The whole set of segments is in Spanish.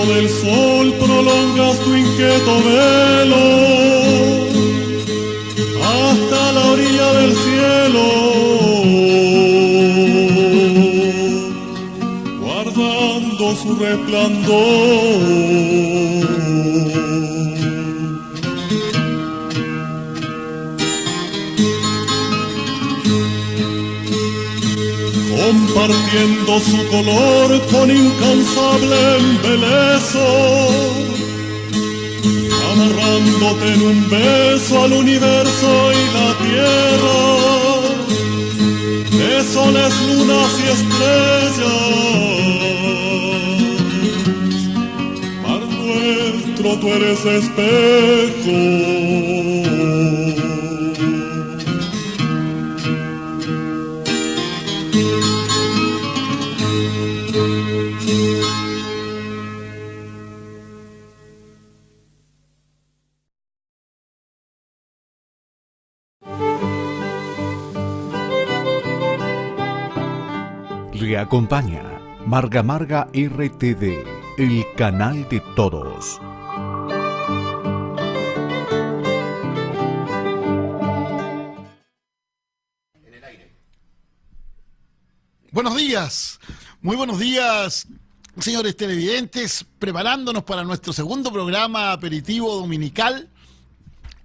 Del sol prolongas tu inquieto velo hasta la orilla del cielo, guardando su resplandor. Compartiendo su color con incansable embeleso, amarrándote en un beso al universo y la tierra, de soles, lunas y estrellas, mar nuestro tú eres espejo. Le acompaña Marga Marga RTD, el canal de todos. Buenos días, muy buenos días, señores televidentes, preparándonos para nuestro segundo programa aperitivo dominical,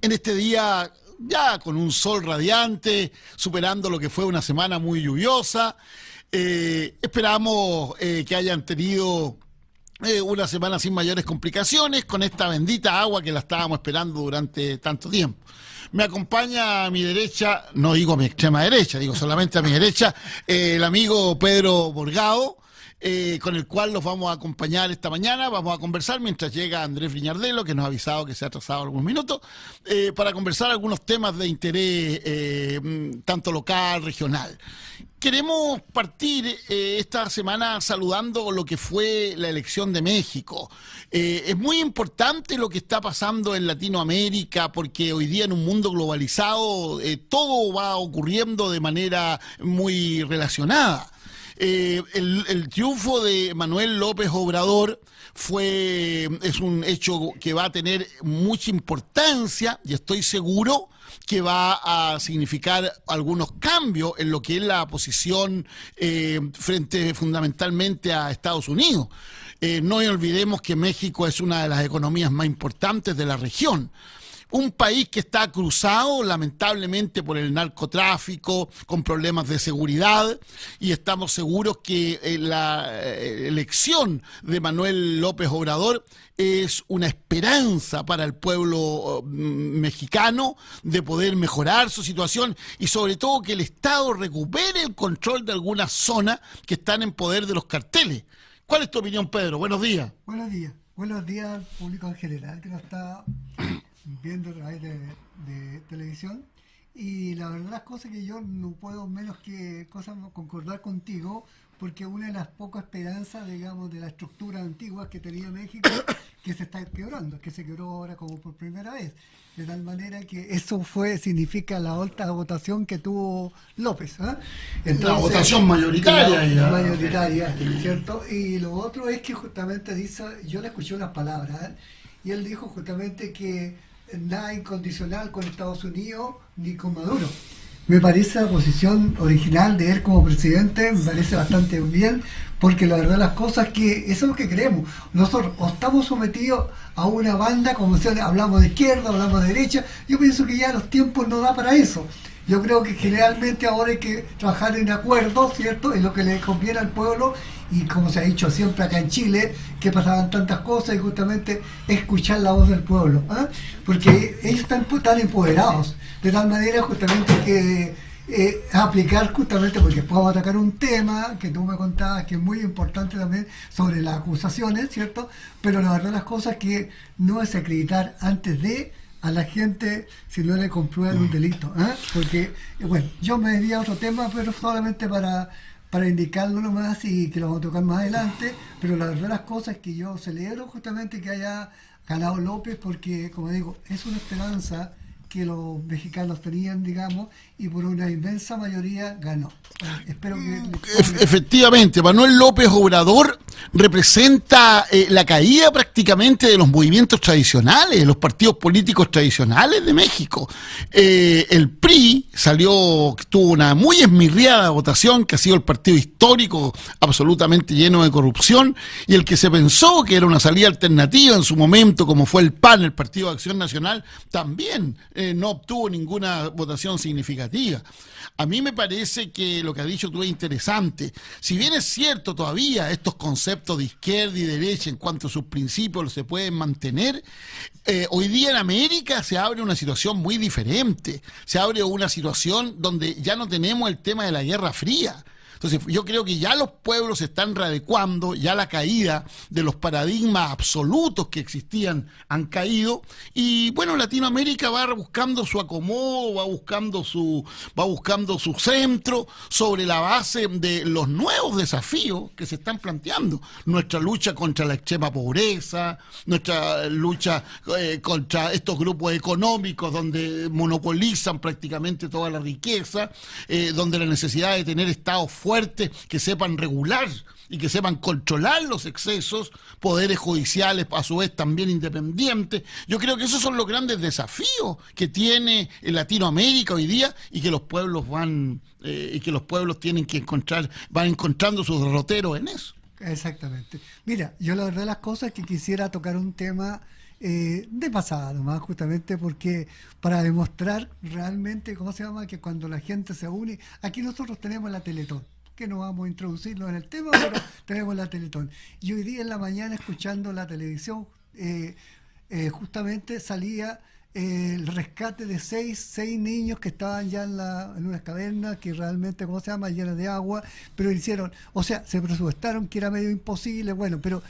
en este día ya con un sol radiante, superando lo que fue una semana muy lluviosa. Esperamos que hayan tenido una semana sin mayores complicaciones con esta bendita agua que la estábamos esperando durante tanto tiempo. Me acompaña a mi derecha, no digo a mi extrema derecha, digo solamente a mi derecha, el amigo Pedro Borgado, con el cual los vamos a acompañar esta mañana. Vamos a conversar mientras llega Andrés Viñardelo, que nos ha avisado que se ha atrasado algunos minutos, para conversar algunos temas de interés tanto local, regional. Queremos partir esta semana saludando lo que fue la elección de México. Es muy importante lo que está pasando en Latinoamérica, porque hoy día en un mundo globalizado todo va ocurriendo de manera muy relacionada. El triunfo de Manuel López Obrador es un hecho que va a tener mucha importancia, y estoy seguro que va a significar algunos cambios en lo que es la posición frente fundamentalmente a Estados Unidos. No olvidemos que México es una de las economías más importantes de la región. Un país que está cruzado lamentablemente por el narcotráfico, con problemas de seguridad, y estamos seguros que la elección de Manuel López Obrador es una esperanza para el pueblo mexicano de poder mejorar su situación y sobre todo que el Estado recupere el control de algunas zonas que están en poder de los carteles. ¿Cuál es tu opinión, Pedro? Buenos días. Buenos días. Buenos días al público en general que nos está viendo a través de televisión. Y la verdad las cosas que yo no puedo menos que concordar contigo, porque una de las pocas esperanzas, digamos, de la estructura antigua que tenía México, que se está quebrando, que se quebró ahora como por primera vez. De tal manera que eso significa la alta votación que tuvo López. Entonces, la votación mayoritaria. Mayoritaria, ¿cierto? Y lo otro es que justamente dice, yo le escuché unas palabras, y él dijo justamente que nada incondicional con Estados Unidos ni con Maduro. Me parece la posición original de él como presidente, me parece bastante bien, porque la verdad las cosas que eso es lo que creemos. Nosotros o estamos sometidos a una banda, como si hablamos de izquierda, hablamos de derecha. Yo pienso que ya los tiempos no da para eso. Yo creo que generalmente ahora hay que trabajar en acuerdos, ¿cierto? En lo que le conviene al pueblo, y como se ha dicho siempre acá en Chile, que pasaban tantas cosas, y justamente escuchar la voz del pueblo, porque ellos están tan empoderados, de tal manera justamente que aplicar justamente, porque después vamos a atacar un tema que tú me contabas que es muy importante también sobre las acusaciones, ¿cierto? Pero la verdad de las cosas que no es acreditar antes de a la gente si no le comprueban un delito, ¿eh? Porque, bueno, yo me desvié a otro tema, pero solamente para indicarlo nomás y que lo vamos a tocar más adelante, pero la verdad de las cosas es que yo celebro justamente que haya ganado López porque, como digo, es una esperanza que los mexicanos tenían, digamos, y por una inmensa mayoría ganó. Espero que... Efectivamente, Manuel López Obrador representa la caída prácticamente de los movimientos tradicionales, de los partidos políticos tradicionales de México. El PRI tuvo una muy esmirriada votación, que ha sido el partido histórico, absolutamente lleno de corrupción, y el que se pensó que era una salida alternativa en su momento, como fue el PAN, el Partido de Acción Nacional, también no obtuvo ninguna votación significativa. A mí me parece que lo que has dicho tú es interesante. Si bien es cierto todavía estos conceptos de izquierda y derecha en cuanto a sus principios se pueden mantener, hoy día en América se abre una situación muy diferente. Se abre una situación donde ya no tenemos el tema de la Guerra Fría. Entonces yo creo que ya los pueblos se están readecuando, ya la caída de los paradigmas absolutos que existían han caído, y bueno, Latinoamérica va buscando su acomodo, va buscando su centro sobre la base de los nuevos desafíos que se están planteando. Nuestra lucha contra la extrema pobreza, nuestra lucha contra estos grupos económicos donde monopolizan prácticamente toda la riqueza, donde la necesidad de tener estados fuertes que sepan regular y que sepan controlar los excesos, poderes judiciales a su vez también independientes. Yo creo que esos son los grandes desafíos que tiene Latinoamérica hoy día, y que los pueblos tienen que van encontrando sus derroteros en eso. Exactamente. Mira, yo la verdad de las cosas es que quisiera tocar un tema de pasada nomás, justamente porque para demostrar realmente, ¿cómo se llama? Que cuando la gente se une, aquí nosotros tenemos la Teletón, que no vamos a introducirlo en el tema, pero tenemos la Teletón. Y hoy día en la mañana, escuchando la televisión, justamente salía el rescate de seis niños que estaban ya en unas cavernas que realmente, ¿cómo se llama?, llenas de agua, pero hicieron, o sea, se presupuestaron que era medio imposible, bueno, pero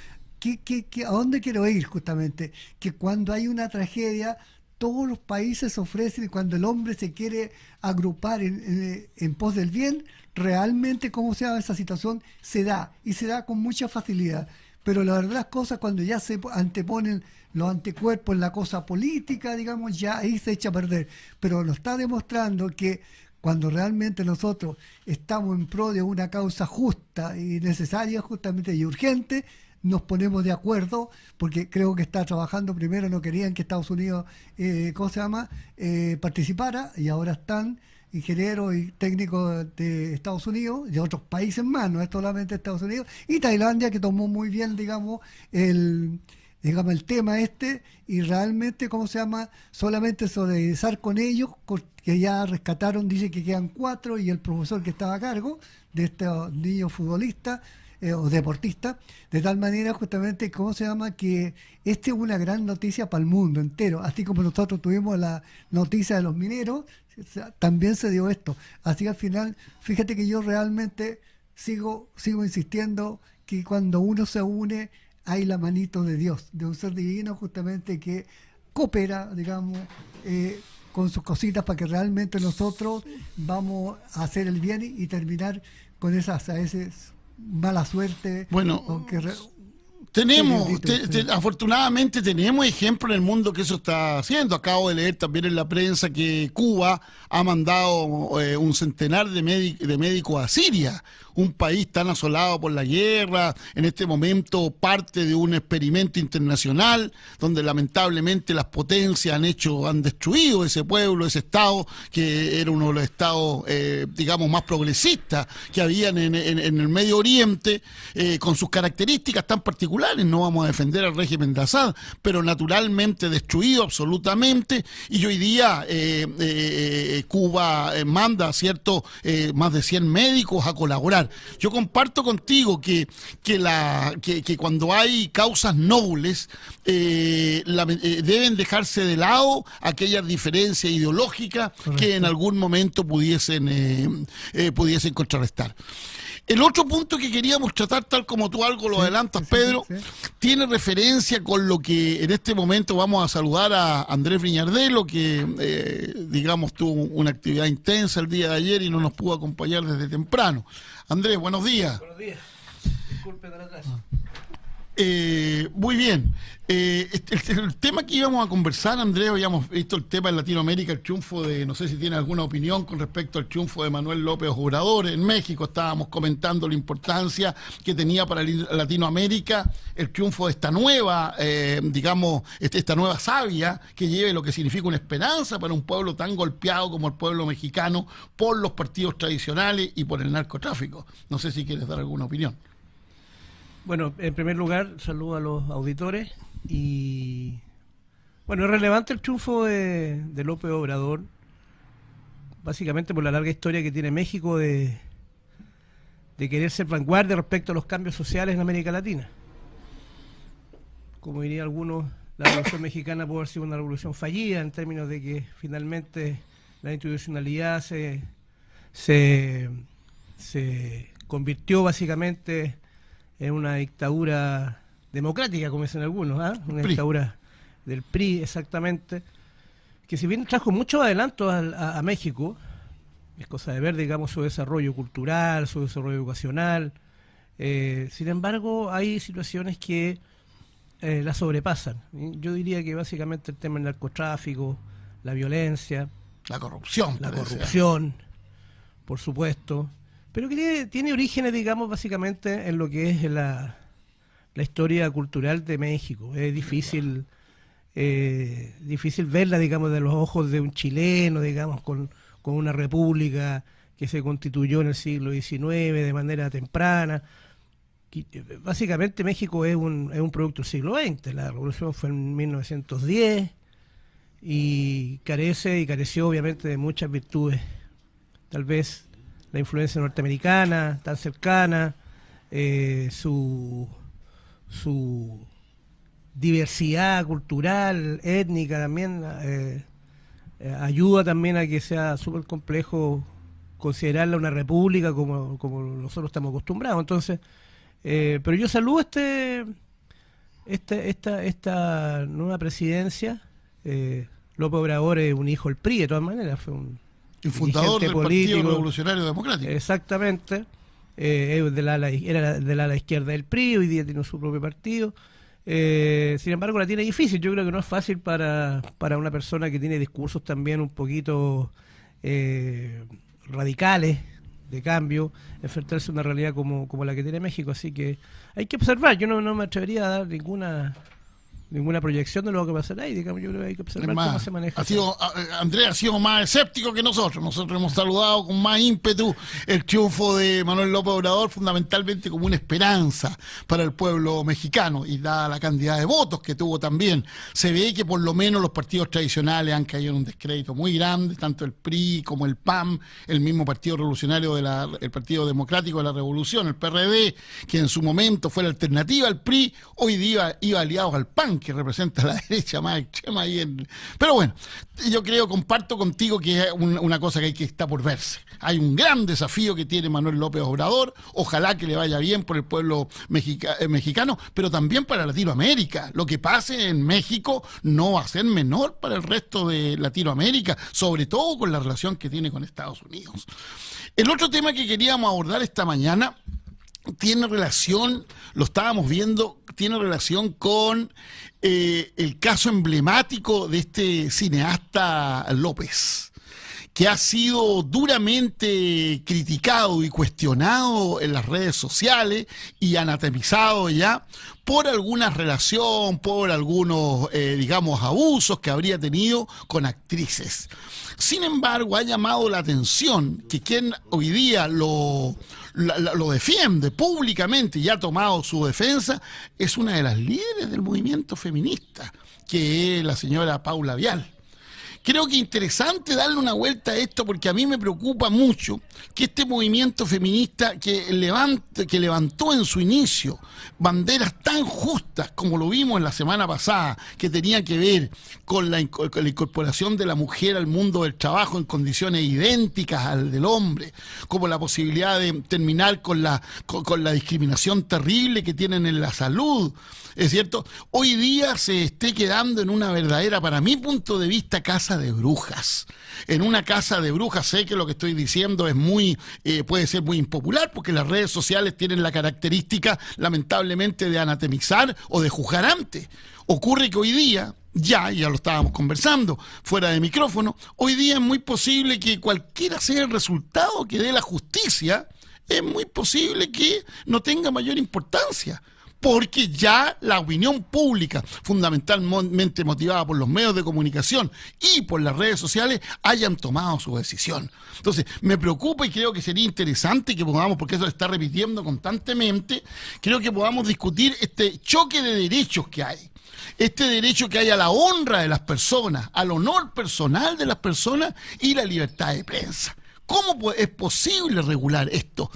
¿a dónde quiero ir justamente? Que cuando hay una tragedia, todos los países ofrecen, y cuando el hombre se quiere agrupar en pos del bien, realmente, ¿cómo se llama?, esa situación se da, y se da con mucha facilidad. Pero la verdad las cosas, cuando ya se anteponen los anticuerpos en la cosa política, digamos, ya ahí se echa a perder. Pero lo está demostrando que cuando realmente nosotros estamos en pro de una causa justa y necesaria justamente y urgente, nos ponemos de acuerdo, porque creo que está trabajando primero, no querían que Estados Unidos, participara, y ahora están ingenieros y técnicos de Estados Unidos, de otros países más, no es solamente Estados Unidos, y Tailandia, que tomó muy bien, digamos, el tema y realmente, solamente solidarizar con ellos, que ya rescataron, dice que quedan 4, y el profesor que estaba a cargo de estos niños futbolistas, o deportistas, de tal manera justamente, que es una gran noticia para el mundo entero, así como nosotros tuvimos la noticia de los mineros, también se dio esto, así que al final, fíjate que yo realmente sigo insistiendo que cuando uno se une, hay la manito de Dios, de un ser divino justamente que coopera, digamos, con sus cositas para que realmente nosotros vamos a hacer el bien y terminar con esa mala suerte. Bueno, afortunadamente tenemos ejemplos en el mundo que eso está haciendo. Acabo de leer también en la prensa que Cuba ha mandado un centenar de médicos a Siria, un país tan asolado por la guerra, en este momento parte de un experimento internacional donde lamentablemente las potencias han destruido ese pueblo, ese estado que era uno de los estados más progresistas que habían en el Medio Oriente, con sus características tan particulares. No vamos a defender al régimen de Assad, pero naturalmente destruido absolutamente, y hoy día Cuba manda, ¿cierto?, más de 100 médicos a colaborar. Yo comparto contigo que cuando hay causas nobles, deben dejarse de lado aquellas diferencias ideológicas que en algún momento pudiesen contrarrestar. El otro punto que queríamos tratar, tal como tú algo lo adelantas, Pedro, tiene referencia con lo que en este momento vamos a saludar a Andrés Viñardelo, que digamos tuvo una actividad intensa el día de ayer y no nos pudo acompañar desde temprano. Andrés, buenos días. Buenos días. Disculpe por atrás. Muy bien. El tema que íbamos a conversar, Andrés, habíamos visto el tema en Latinoamérica, el triunfo de, no sé si tiene alguna opinión con respecto al triunfo de Manuel López Obrador en México. Estábamos comentando la importancia que tenía para Latinoamérica el triunfo de esta nueva, esta nueva savia que lleve lo que significa una esperanza para un pueblo tan golpeado como el pueblo mexicano por los partidos tradicionales y por el narcotráfico. No sé si quieres dar alguna opinión. Bueno, en primer lugar, saludo a los auditores y bueno, es relevante el triunfo de López Obrador, básicamente por la larga historia que tiene México de querer ser vanguardia respecto a los cambios sociales en América Latina. Como dirían algunos, la revolución mexicana pudo haber sido una revolución fallida en términos de que finalmente la institucionalidad se convirtió básicamente en una dictadura democrática, como dicen algunos, una dictadura del PRI, exactamente, que si bien trajo muchos adelantos a México, es cosa de ver, digamos, su desarrollo cultural, su desarrollo educacional, sin embargo, hay situaciones que la sobrepasan. Yo diría que básicamente el tema del narcotráfico, la violencia, la corrupción, por supuesto, pero que tiene orígenes, digamos, básicamente en lo que es la historia cultural de México. Es difícil verla, digamos, de los ojos de un chileno, digamos, con una república que se constituyó en el siglo XIX de manera temprana. Básicamente México es un producto del siglo XX. La revolución fue en 1910 y careció obviamente de muchas virtudes. Tal vez la influencia norteamericana tan cercana, su diversidad cultural, étnica también, ayuda también a que sea súper complejo considerarla una república como nosotros estamos acostumbrados. Entonces, pero yo saludo esta nueva presidencia. López Obrador es un hijo del PRI, de todas maneras, fue el fundador del Partido Revolucionario Democrático. Exactamente. Era del ala izquierda del PRI, hoy día tiene su propio partido. Sin embargo, la tiene difícil. Yo creo que no es fácil para una persona que tiene discursos también un poquito radicales, de cambio, enfrentarse a una realidad como la que tiene México. Así que hay que observar. Yo no me atrevería a dar ninguna proyección de lo que va a pasar ahí, digamos. Yo creo que hay que observar cómo se maneja. Andrés ha sido más escéptico que nosotros. Nosotros hemos saludado con más ímpetu el triunfo de Manuel López Obrador, fundamentalmente como una esperanza para el pueblo mexicano, y dada la cantidad de votos que tuvo también, se ve que por lo menos los partidos tradicionales han caído en un descrédito muy grande, tanto el PRI como el PAN, el mismo Partido Revolucionario el Partido Democrático de la Revolución, el PRD, que en su momento fue la alternativa al PRI, hoy día iba aliado al PAN, que representa a la derecha más extrema ahí. Pero bueno, yo comparto contigo que es una cosa que está por verse. Hay un gran desafío que tiene Manuel López Obrador, ojalá que le vaya bien por el pueblo mexicano, pero también para Latinoamérica. Lo que pase en México no va a ser menor para el resto de Latinoamérica, sobre todo con la relación que tiene con Estados Unidos. El otro tema que queríamos abordar esta mañana tiene relación, lo estábamos viendo, tiene relación con el caso emblemático de este cineasta López, que ha sido duramente criticado y cuestionado en las redes sociales y anatemizado ya por alguna relación, por algunos, digamos, abusos que habría tenido con actrices. Sin embargo, ha llamado la atención que quien hoy día lo defiende públicamente y ha tomado su defensa es una de las líderes del movimiento feminista, que es la señora Paula Vial, creo que es interesante darle una vuelta a esto, porque a mí me preocupa mucho que este movimiento feminista que levantó en su inicio banderas tan justas como lo vimos en la semana pasada, que tenía que ver con la incorporación de la mujer al mundo del trabajo en condiciones idénticas al del hombre, como la posibilidad de terminar con la discriminación terrible que tienen en la salud, ¿es cierto? Hoy día se esté quedando en una verdadera, para mi punto de vista, casa de brujas. En una casa de brujas, sé que lo que estoy diciendo es puede ser muy impopular, porque las redes sociales tienen la característica, lamentablemente, de anatemizar o de juzgar antes. Ocurre que hoy día, ya lo estábamos conversando fuera de micrófono, hoy día es muy posible que cualquiera sea el resultado que dé la justicia, es muy posible que no tenga mayor importancia, porque ya la opinión pública, fundamentalmente motivada por los medios de comunicación y por las redes sociales, hayan tomado su decisión. Entonces, me preocupa y creo que sería interesante que podamos, porque eso se está repitiendo constantemente, creo que podamos discutir este choque de derechos que hay. Este derecho que hay a la honra de las personas, al honor personal de las personas y la libertad de prensa. ¿Cómo es posible regular esto?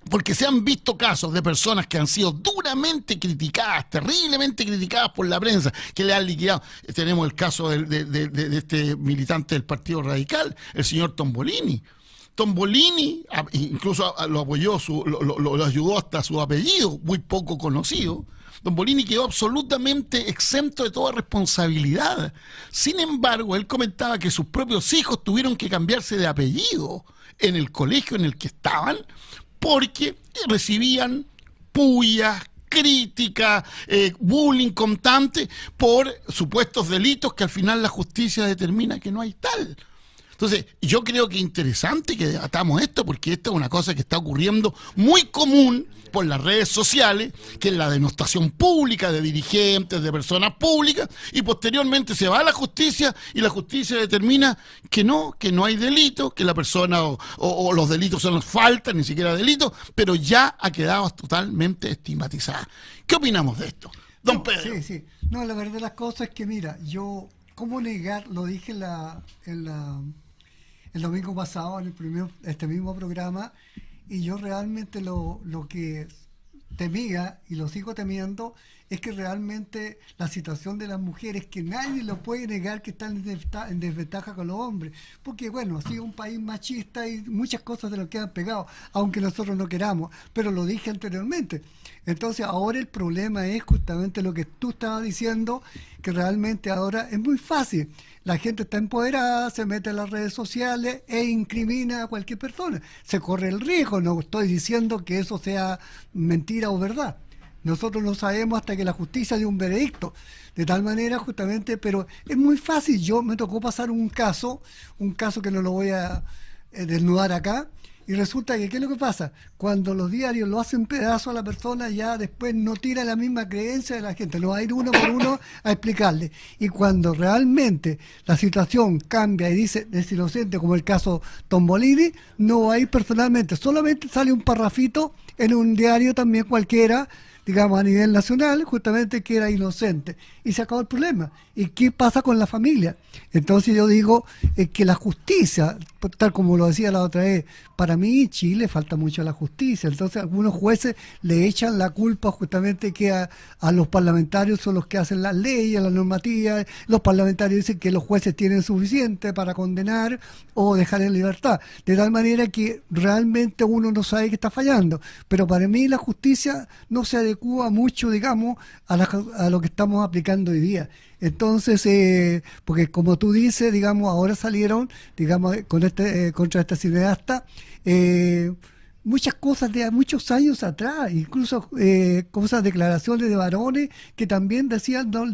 Porque se han visto casos de personas que han sido duramente criticadas, terriblemente criticadas por la prensa, que le han liquidado. Tenemos el caso de este militante del Partido Radical, el señor Tombolini. Tombolini incluso lo apoyó, lo ayudó hasta su apellido, muy poco conocido. Tombolini quedó absolutamente exento de toda responsabilidad. Sin embargo, él comentaba que sus propios hijos tuvieron que cambiarse de apellido en el colegio en el que estaban, porque recibían pullas, críticas, bullying constante por supuestos delitos que al final la justicia determina que no hay tal. Entonces, yo creo que es interesante que debatamos esto, porque esta es una cosa que está ocurriendo muy común por las redes sociales, que es la denostación pública de dirigentes, de personas públicas, y posteriormente se va a la justicia y la justicia determina que no hay delito, que la persona o los delitos son faltas, ni siquiera delitos, pero ya ha quedado totalmente estigmatizada. ¿Qué opinamos de esto, don Pedro? Sí. No, la verdad de las cosas es que, mira, ¿cómo negar? Lo dije el domingo pasado en este mismo programa, y yo realmente lo que temía y lo sigo temiendo es que realmente la situación de las mujeres, que nadie lo puede negar que están en desventaja con los hombres, porque bueno, ha sido un país machista y muchas cosas de lo que han pegado, aunque nosotros no queramos, pero lo dije anteriormente. Entonces ahora el problema es justamente lo que tú estabas diciendo, que realmente ahora es muy fácil. La gente está empoderada, se mete en las redes sociales e incrimina a cualquier persona. Se corre el riesgo, no estoy diciendo que eso sea mentira o verdad. Nosotros no sabemos hasta que la justicia dé un veredicto. De tal manera, justamente, pero es muy fácil. Me tocó pasar un caso que no lo voy a desnudar acá, y resulta que, ¿qué es lo que pasa? Cuando los diarios lo hacen pedazo a la persona, ya después no tira la misma creencia de la gente, no va a ir uno por uno a explicarle. Y cuando realmente la situación cambia y dice es inocente, como el caso Tombolini, no va a ir personalmente, solamente sale un parrafito en un diario también cualquiera, digamos a nivel nacional, justamente que era inocente, y se acabó el problema. ¿Y qué pasa con la familia? Entonces yo digo que la justicia, tal como lo decía la otra vez, para mí Chile falta mucho a la justicia. Entonces algunos jueces le echan la culpa justamente que a los parlamentarios son los que hacen las leyes, las normativas. Los parlamentarios dicen que los jueces tienen suficiente para condenar o dejar en libertad, de tal manera que realmente uno no sabe que está fallando. Pero para mí la justicia no se adecua mucho, digamos, a lo que estamos aplicando hoy día. Entonces, porque como tú dices, digamos, ahora salieron, digamos, contra este cineasta, muchas cosas de muchos años atrás, incluso declaraciones de varones que también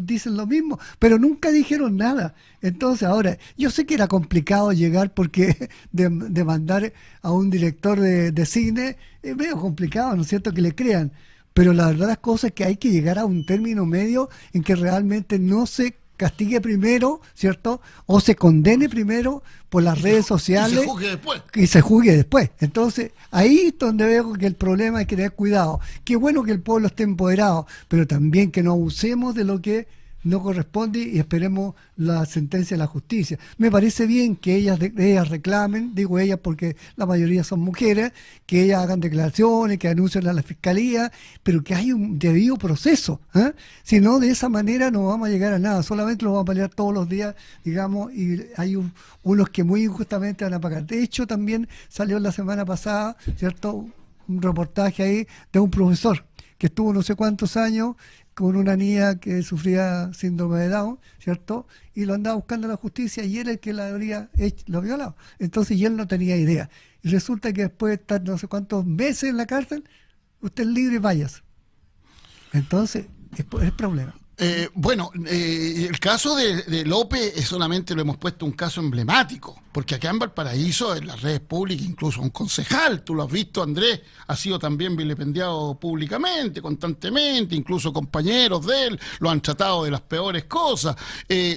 dicen lo mismo, pero nunca dijeron nada. Entonces ahora, yo sé que era complicado llegar, porque de mandar a un director de cine es medio complicado, ¿no es cierto?, que le crean. Pero la verdad las cosas es que hay que llegar a un término medio en que realmente no se castigue primero, ¿cierto? O se condene primero por las redes sociales. Y se juzgue después. Y se juzgue después. Entonces, ahí es donde veo que el problema hay que tener cuidado. Qué bueno que el pueblo esté empoderado, pero también que no abusemos de lo que no corresponde y esperemos la sentencia de la justicia. Me parece bien que ellas reclamen, digo ellas porque la mayoría son mujeres, que ellas hagan declaraciones, que anuncien a la fiscalía, pero que haya un debido proceso, ¿eh? Si no, de esa manera no vamos a llegar a nada, solamente lo vamos a pelear todos los días, digamos, y hay unos que muy injustamente van a pagar. De hecho, también salió la semana pasada, ¿cierto?, un reportaje ahí de un profesor que estuvo no sé cuántos años con una niña que sufría síndrome de Down, ¿cierto? Y lo andaba buscando la justicia y él el que la habría lo violado. Entonces, y él no tenía idea. Y resulta que después de estar no sé cuántos meses en la cárcel, usted es libre y váyase. Entonces, es problema. El caso de López es solamente, lo hemos puesto un caso emblemático, porque acá en Valparaíso, en las redes públicas, incluso un concejal, tú lo has visto, Andrés, ha sido también vilipendiado públicamente, constantemente, incluso compañeros de él lo han tratado de las peores cosas.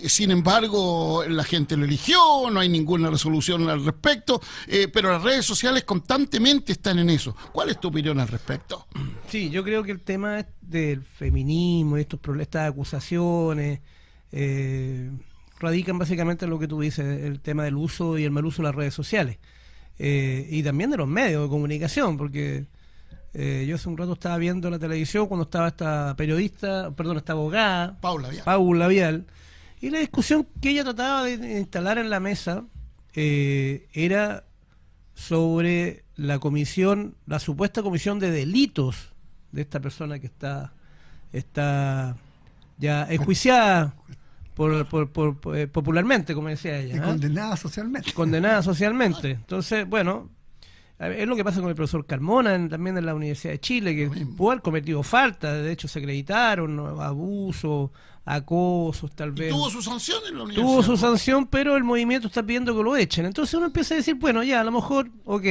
Sin embargo, la gente lo eligió, no hay ninguna resolución al respecto, pero las redes sociales constantemente están en eso. ¿Cuál es tu opinión al respecto? Sí, yo creo que el tema del feminismo y estas acusaciones radican básicamente en lo que tú dices, el tema del uso y el mal uso de las redes sociales, y también de los medios de comunicación, porque yo hace un rato estaba viendo la televisión cuando estaba esta abogada, Paula Vial, y la discusión que ella trataba de instalar en la mesa era sobre la supuesta comisión de delitos de esta persona que está ya enjuiciada popularmente, como decía ella. Y condenada socialmente. Condenada socialmente. Entonces, bueno, es lo que pasa con el profesor Carmona también en la Universidad de Chile, que pudo haber cometido falta, de hecho se acreditaron, ¿no?, abusos, acosos, tal vez. ¿Y tuvo su sanción en la universidad? Tuvo su sanción, pero el movimiento está pidiendo que lo echen. Entonces uno empieza a decir, bueno, ya, a lo mejor, ok,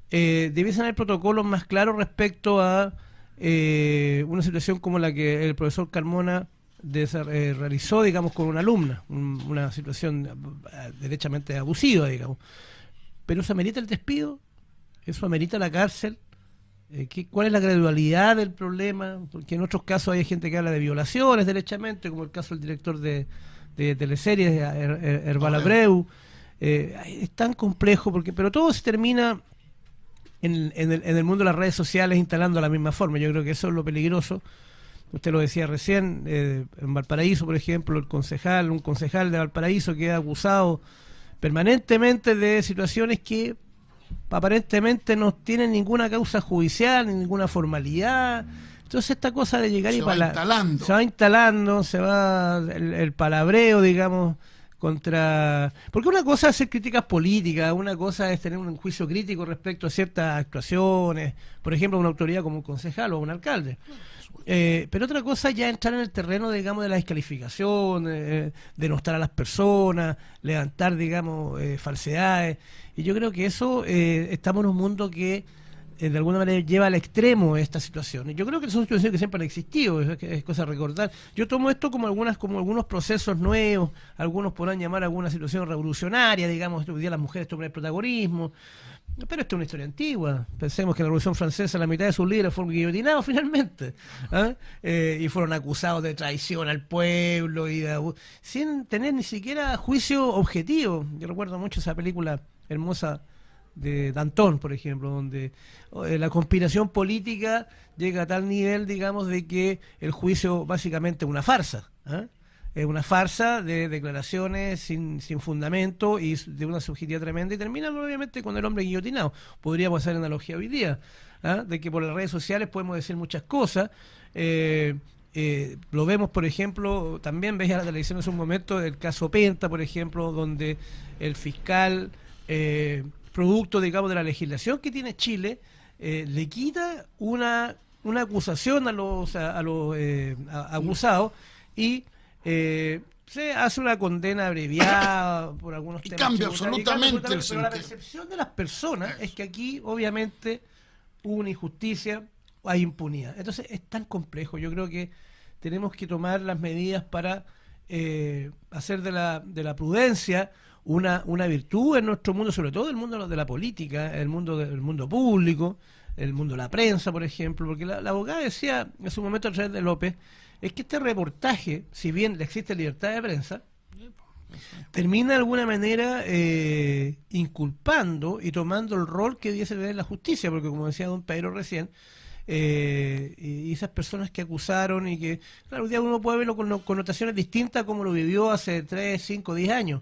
debiesen haber protocolos más claros respecto a una situación como la que el profesor Carmona realizó, digamos, con una alumna, una situación derechamente abusiva, digamos. Pero eso amerita el despido, eso amerita la cárcel. ¿Cuál es la gradualidad del problema? Porque en otros casos hay gente que habla de violaciones derechamente, como el caso del director de teleseries, Herbal Abreu. Es tan complejo, pero todo se termina en el mundo de las redes sociales instalando la misma forma. Yo creo que eso es lo peligroso. Usted lo decía recién, en Valparaíso, por ejemplo, un concejal de Valparaíso queda acusado permanentemente de situaciones que aparentemente no tienen ninguna causa judicial, ni ninguna formalidad. Entonces esta cosa de llegar se va instalando, se va el palabreo, digamos, porque una cosa es hacer críticas políticas, una cosa es tener un juicio crítico respecto a ciertas actuaciones, por ejemplo, una autoridad como un concejal o un alcalde. Pero otra cosa ya entrar en el terreno, digamos, de la descalificación, denostar a las personas, levantar, digamos, falsedades. Y yo creo que eso, estamos en un mundo que de alguna manera lleva al extremo esta situación. Y yo creo que son situaciones que siempre han existido, es cosa de recordar. Yo tomo esto como algunos procesos nuevos, algunos podrán llamar alguna situación revolucionaria, digamos, hoy día las mujeres toman el protagonismo, pero esto es una historia antigua. Pensemos que en la Revolución Francesa la mitad de sus líderes fueron guillotinados finalmente, y fueron acusados de traición al pueblo sin tener ni siquiera juicio objetivo. Yo recuerdo mucho esa película hermosa de Danton, por ejemplo, donde la conspiración política llega a tal nivel, digamos, de que el juicio básicamente es una farsa, es una farsa de declaraciones sin fundamento y de una subjetividad tremenda, y termina obviamente con el hombre guillotinado. Podríamos hacer analogía hoy día, de que por las redes sociales podemos decir muchas cosas. Lo vemos, por ejemplo, también veía la televisión hace un momento el caso Penta, por ejemplo, donde el fiscal, producto, digamos, de la legislación que tiene Chile, le quita una acusación a los acusados y se hace una condena abreviada por algunos temas. Cambia absolutamente el sentido. Pero la percepción de las personas es que aquí, obviamente, hubo una injusticia, hay impunidad. Entonces, es tan complejo. Yo creo que tenemos que tomar las medidas para hacer de la prudencia una virtud en nuestro mundo, sobre todo el mundo de la política, el mundo público, el mundo de la prensa, por ejemplo, porque la abogada decía en su momento a través de López, es que este reportaje, si bien le existe libertad de prensa, termina de alguna manera inculpando y tomando el rol que debiese tener la justicia, porque como decía don Pedro recién, y esas personas que acusaron y que, claro, hoy día uno puede verlo con connotaciones distintas como lo vivió hace 3, 5, 10 años.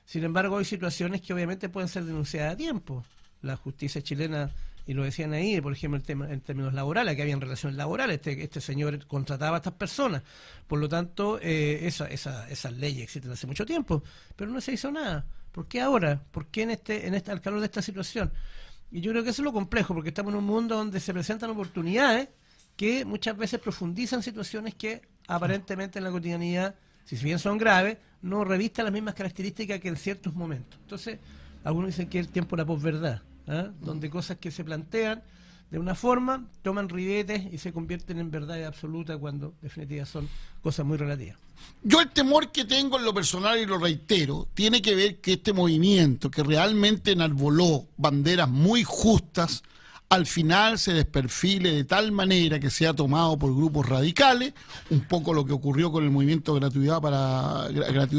Sin embargo, hay situaciones que obviamente pueden ser denunciadas a tiempo. La justicia chilena, y lo decían ahí, por ejemplo, en términos laborales, que habían relaciones laborales, este señor contrataba a estas personas. Por lo tanto, esas leyes existen hace mucho tiempo, pero no se hizo nada. ¿Por qué ahora? ¿Por qué al calor de esta situación? Y yo creo que eso es lo complejo, porque estamos en un mundo donde se presentan oportunidades que muchas veces profundizan situaciones que aparentemente en la cotidianidad, si bien son graves, no revistan las mismas características que en ciertos momentos. Entonces, algunos dicen que es el tiempo de la posverdad, donde cosas que se plantean de una forma toman ribetes y se convierten en verdad absoluta cuando en definitiva son cosas muy relativas. Yo el temor que tengo en lo personal, y lo reitero, tiene que ver que este movimiento que realmente enarboló banderas muy justas, al final se desperfile de tal manera que sea tomado por grupos radicales, un poco lo que ocurrió con el movimiento gratuidad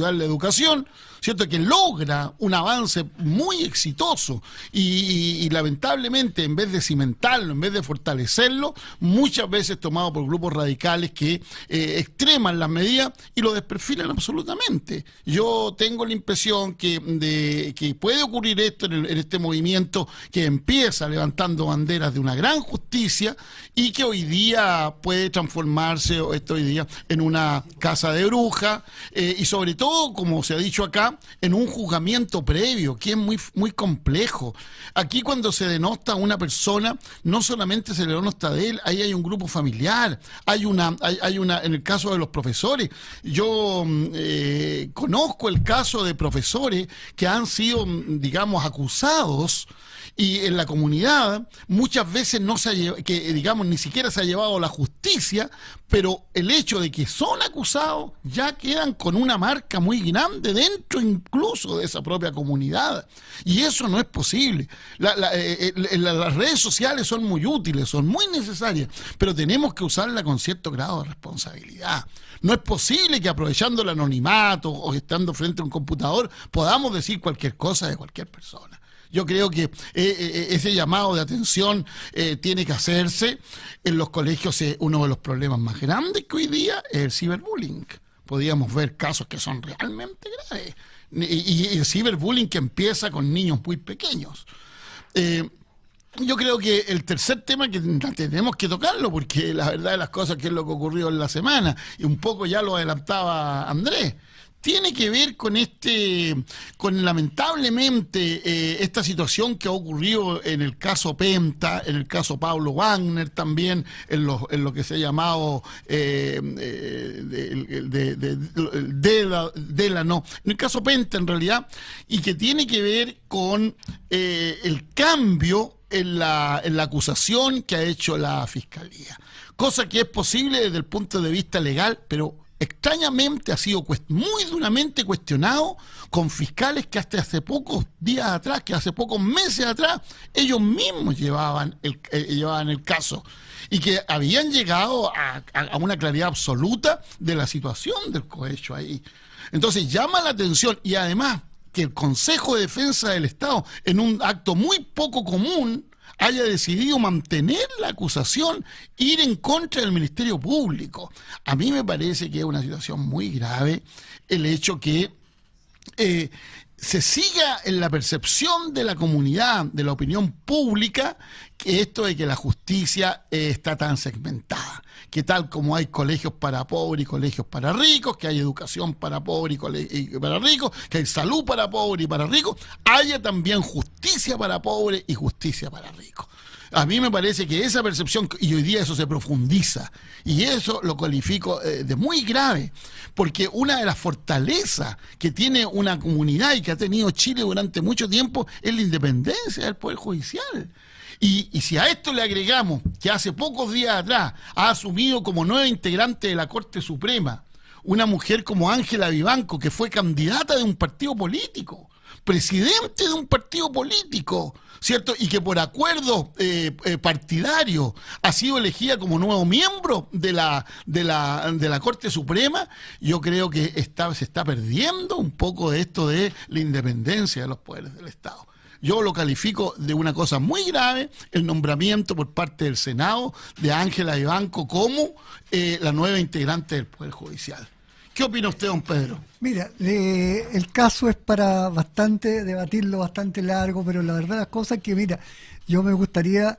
en la educación, ¿cierto? Que logra un avance muy exitoso y lamentablemente en vez de cimentarlo, en vez de fortalecerlo, muchas veces tomado por grupos radicales que extreman las medidas y lo desperfilan absolutamente. Yo tengo la impresión que puede ocurrir esto en este movimiento que empieza levantando banderas de una gran justicia y que hoy día puede transformarse hoy día en una casa de brujas y sobre todo, como se ha dicho acá, en un juzgamiento previo que es muy complejo. Aquí cuando se denosta a una persona, no solamente se le denota de él, ahí hay un grupo familiar, hay una en el caso de los profesores, yo conozco el caso de profesores que han sido, digamos, acusados y en la comunidad muchas veces no se ha digamos, ni siquiera se ha llevado a la justicia, pero el hecho de que son acusados ya quedan con una marca muy grande dentro incluso de esa propia comunidad, y eso no es posible. Las redes sociales son muy útiles, son muy necesarias, pero tenemos que usarla con cierto grado de responsabilidad. No es posible que aprovechando el anonimato o estando frente a un computador podamos decir cualquier cosa de cualquier persona. Yo creo que ese llamado de atención tiene que hacerse. En los colegios uno de los problemas más grandes que hoy día es el ciberbullying. Podríamos ver casos que son realmente graves. Y el ciberbullying que empieza con niños muy pequeños. Yo creo que el tercer tema que tenemos que tocarlo, porque la verdad de las cosas que es lo que ocurrió en la semana, y un poco ya lo adelantaba Andrés, tiene que ver con lamentablemente esta situación que ha ocurrido en el caso Penta, en el caso Pablo Wagner también, en lo que se ha llamado en el caso Penta en realidad, y que tiene que ver con el cambio en la acusación que ha hecho la Fiscalía, cosa que es posible desde el punto de vista legal, pero extrañamente ha sido muy duramente cuestionado con fiscales que hasta hace pocos días atrás, que hace pocos meses atrás, ellos mismos llevaban el caso y que habían llegado a una claridad absoluta de la situación del cohecho ahí. Entonces llama la atención, y además que el Consejo de Defensa del Estado, en un acto muy poco común, haya decidido mantener la acusación, ir en contra del Ministerio Público. A mí me parece que es una situación muy grave el hecho que se siga en la percepción de la comunidad, de la opinión pública, que esto de que la justicia está tan segmentada, que tal como hay colegios para pobres y colegios para ricos, que hay educación para pobres y para ricos, que hay salud para pobres y para ricos, haya también justicia para pobres y justicia para ricos. A mí me parece que esa percepción, y hoy día eso se profundiza, y eso lo califico de muy grave, porque una de las fortalezas que tiene una comunidad y que ha tenido Chile durante mucho tiempo es la independencia del Poder Judicial. Y si a esto le agregamos que hace pocos días atrás ha asumido como nueva integrante de la Corte Suprema una mujer como Ángela Vivanco, que fue candidata de un partido político, presidente de un partido político, ¿cierto? Y que por acuerdo partidario ha sido elegida como nuevo miembro de la Corte Suprema, yo creo que se está perdiendo un poco de esto de la independencia de los poderes del Estado. Yo lo califico de una cosa muy grave, el nombramiento por parte del Senado de Ángela Vivanco como la nueva integrante del Poder Judicial. ¿Qué opina usted, don Pedro? Mira, el caso es para debatirlo bastante largo, pero la verdad las cosas es que, mira, yo me gustaría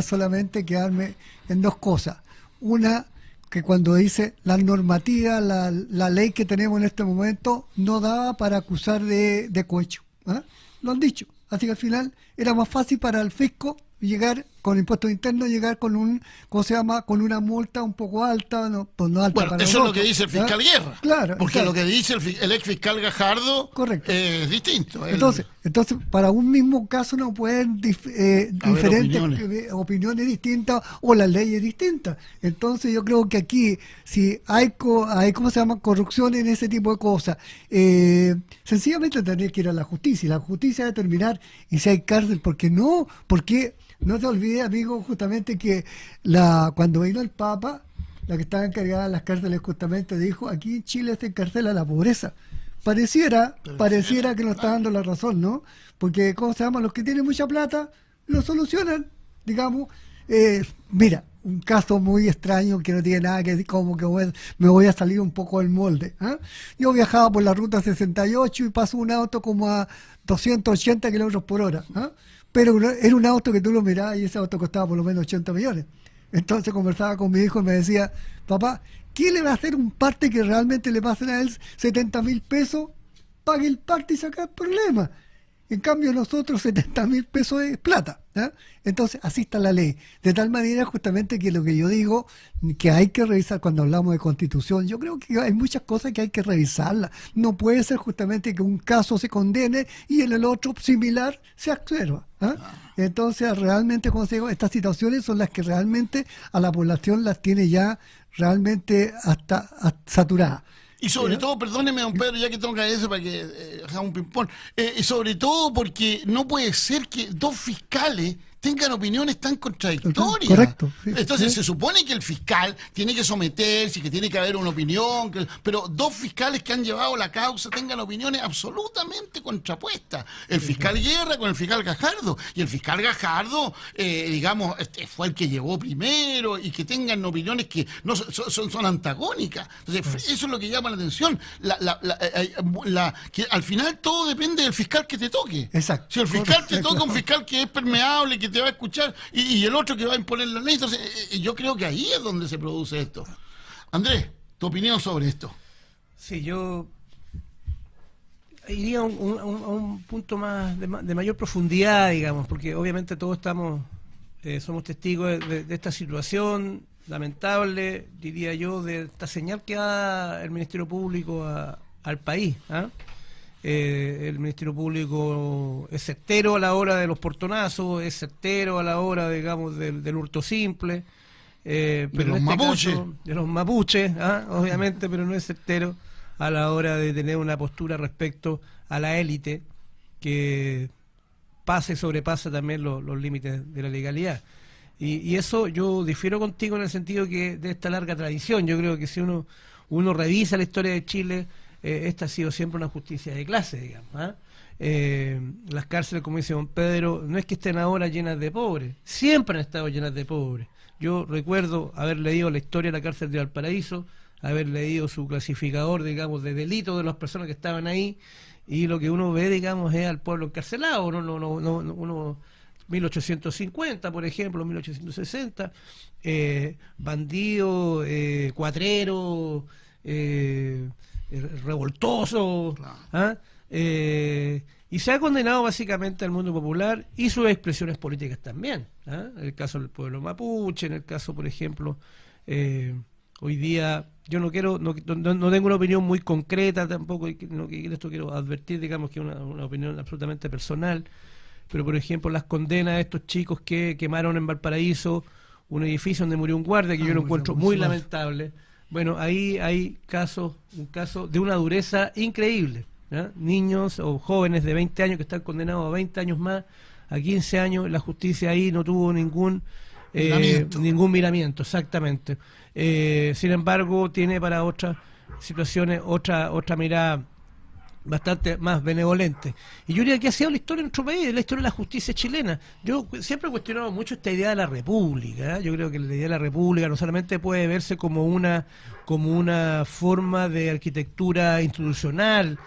solamente quedarme en dos cosas. Una, que cuando dice la normativa, la ley que tenemos en este momento no daba para acusar de cohecho. ¿Ah? Lo han dicho. Así que al final era más fácil para el fisco llegar con impuestos internos, llegar con con una multa un poco alta, pues no alta. Bueno, para eso es lo que dice el fiscal Guerra. Claro. Porque claro. lo que dice el ex fiscal Gajardo Correcto. Es distinto. Entonces, para un mismo caso no pueden diferentes opiniones distintas o las leyes distintas. Entonces yo creo que aquí, si hay corrupción en ese tipo de cosas, sencillamente tendría que ir a la justicia. Y la justicia debe determinar y si hay cárcel, porque no te olvides, amigo, justamente que cuando vino el Papa, la que estaba encargada de las cárceles justamente dijo, aquí en Chile se encarcela la pobreza. Pareciera que nos está dando la razón, ¿no? Porque, los que tienen mucha plata lo solucionan, digamos. Mira, un caso muy extraño que no tiene nada que decir, como que me voy a salir un poco del molde. ¿Eh? Yo viajaba por la ruta 68 y pasó un auto como a 280 kilómetros por hora. ¿Eh? Pero era un auto que tú lo mirabas y ese auto costaba por lo menos 80 millones. Entonces conversaba con mi hijo y me decía, papá, ¿quién le va a hacer un parte que realmente le pasen a él 70.000 pesos? Pague el parte y saca el problema. En cambio nosotros 70.000 pesos es plata. ¿Eh? Entonces así está la ley. De tal manera justamente que lo que yo digo, que hay que revisar cuando hablamos de constitución, yo creo que hay muchas cosas que hay que revisarlas. No puede ser justamente que un caso se condene y en el otro similar se absuelva. ¿Eh? Entonces realmente, como se digo, estas situaciones son las que realmente a la población las tiene ya realmente hasta saturada. Y sobre todo, perdóneme, don Pedro, ya que tengo que eso para que hagamos un ping-pong, sobre todo porque no puede ser que dos fiscales tengan opiniones tan contradictorias. Correcto. Sí, entonces sí. se supone que el fiscal tiene que someterse, que tiene que haber una opinión, pero dos fiscales que han llevado la causa tengan opiniones absolutamente contrapuestas. El fiscal Guerra con el fiscal Gajardo. Y el fiscal Gajardo, digamos, fue el que llevó primero y que tengan opiniones que no son antagónicas. Entonces, eso es lo que llama la atención. Que al final todo depende del fiscal que te toque. Exacto. Si el fiscal te toca un fiscal que es permeable, que te va a escuchar, y el otro que va a imponer la ley, entonces yo creo que ahí es donde se produce esto. Andrés, tu opinión sobre esto. Sí, yo iría a un punto más de mayor profundidad, digamos, porque obviamente todos somos testigos de esta situación lamentable, diría yo, de esta señal que da el Ministerio Público al país. ¿Ah? El Ministerio Público es certero a la hora de los portonazos, es certero a la hora, digamos, del hurto simple, pero de los mapuches. De los mapuches, ¿ah? Obviamente, pero no es certero a la hora de tener una postura respecto a la élite que sobrepasa también los límites de la legalidad. Y eso yo difiero contigo en el sentido que de esta larga tradición, yo creo que si uno revisa la historia de Chile, esta ha sido siempre una justicia de clase, digamos. ¿Ah? Las cárceles, como dice don Pedro, no es que estén ahora llenas de pobres, siempre han estado llenas de pobres. Yo recuerdo haber leído la historia de la cárcel de Valparaíso, haber leído su clasificador, digamos, de delitos de las personas que estaban ahí, y lo que uno ve, digamos, es al pueblo encarcelado. Uno 1850, por ejemplo, 1860, bandido, cuatrero, revoltoso, claro. ¿Ah? Y se ha condenado básicamente al mundo popular y sus expresiones políticas también. ¿Ah? En el caso del pueblo mapuche, en el caso, por ejemplo, hoy día, yo no tengo una opinión muy concreta tampoco, esto quiero advertir, digamos, que es una opinión absolutamente personal, pero por ejemplo las condenas de estos chicos que quemaron en Valparaíso un edificio donde murió un guardia, que yo lo encuentro muy lamentable. Bueno, ahí hay un caso de una dureza increíble, ¿ya? Niños o jóvenes de 20 años que están condenados a 20 años más, a 15 años, la justicia ahí no tuvo ningún miramiento, exactamente. Sin embargo, tiene para otras situaciones otra mirada bastante más benevolente. Y yo diría que ha sido la historia de nuestro país, la historia de la justicia chilena. Yo siempre he cuestionado mucho esta idea de la república, ¿eh? Yo creo que la idea de la república no solamente puede verse como una forma de arquitectura institucional,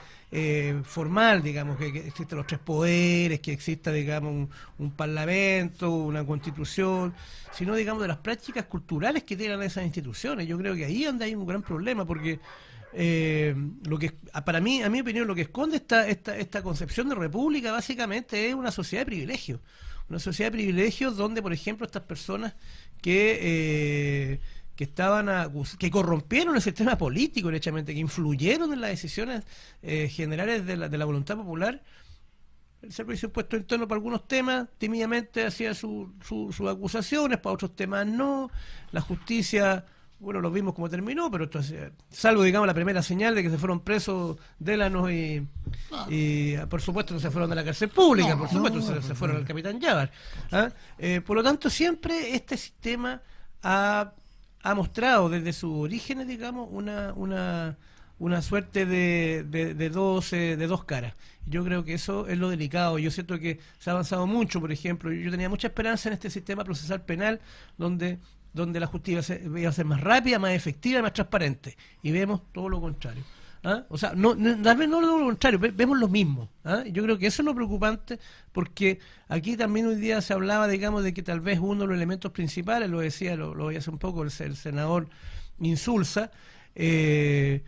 formal, digamos, que existen los tres poderes, que exista, digamos, un parlamento, una constitución, sino, digamos, de las prácticas culturales que tienen esas instituciones. Yo creo que ahí es donde hay un gran problema, porque lo que para mí, a mi opinión, lo que esconde esta concepción de república básicamente es una sociedad de privilegios. Una sociedad de privilegios donde, por ejemplo, estas personas que corrompieron el sistema político, derechamente, que influyeron en las decisiones generales de la voluntad popular. El Servicio de Impuesto Interno para algunos temas tímidamente hacía sus acusaciones, para otros temas no. La justicia, bueno, lo vimos cómo terminó, pero esto, salvo, digamos, la primera señal de que se fueron presos Délanos y por supuesto no se fueron de la cárcel pública, por supuesto se fueron al Capitán Llávar. Por lo tanto, siempre este sistema ha mostrado desde sus orígenes, digamos, una suerte de dos caras. Yo creo que eso es lo delicado. Yo siento que se ha avanzado mucho, por ejemplo. Yo tenía mucha esperanza en este sistema procesal penal donde la justicia iba a ser más rápida, más efectiva y más transparente. Y vemos todo lo contrario. O sea, tal vez no lo contrario, vemos lo mismo. Yo creo que eso es lo preocupante, porque aquí también hoy día se hablaba, digamos, de que tal vez uno de los elementos principales, lo decía, lo voy a hacer un poco el senador Insulza, es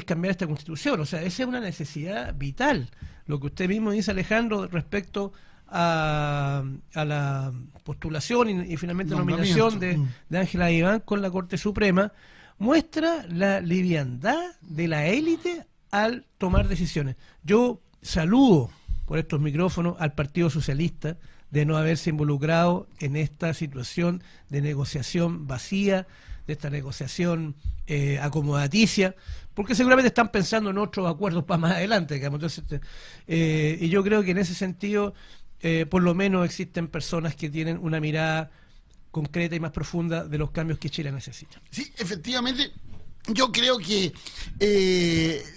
cambiar esta constitución. O sea, esa es una necesidad vital. Lo que usted mismo dice, Alejandro, respecto a la postulación y finalmente nominación de Ángela Iván con la Corte Suprema, muestra la liviandad de la élite al tomar decisiones. Yo saludo por estos micrófonos al Partido Socialista de no haberse involucrado en esta situación de negociación vacía, de esta negociación acomodaticia, porque seguramente están pensando en otros acuerdos para más adelante, digamos. Entonces, y yo creo que en ese sentido, por lo menos existen personas que tienen una mirada concreta y más profunda de los cambios que Chile necesita. Sí, efectivamente, yo creo que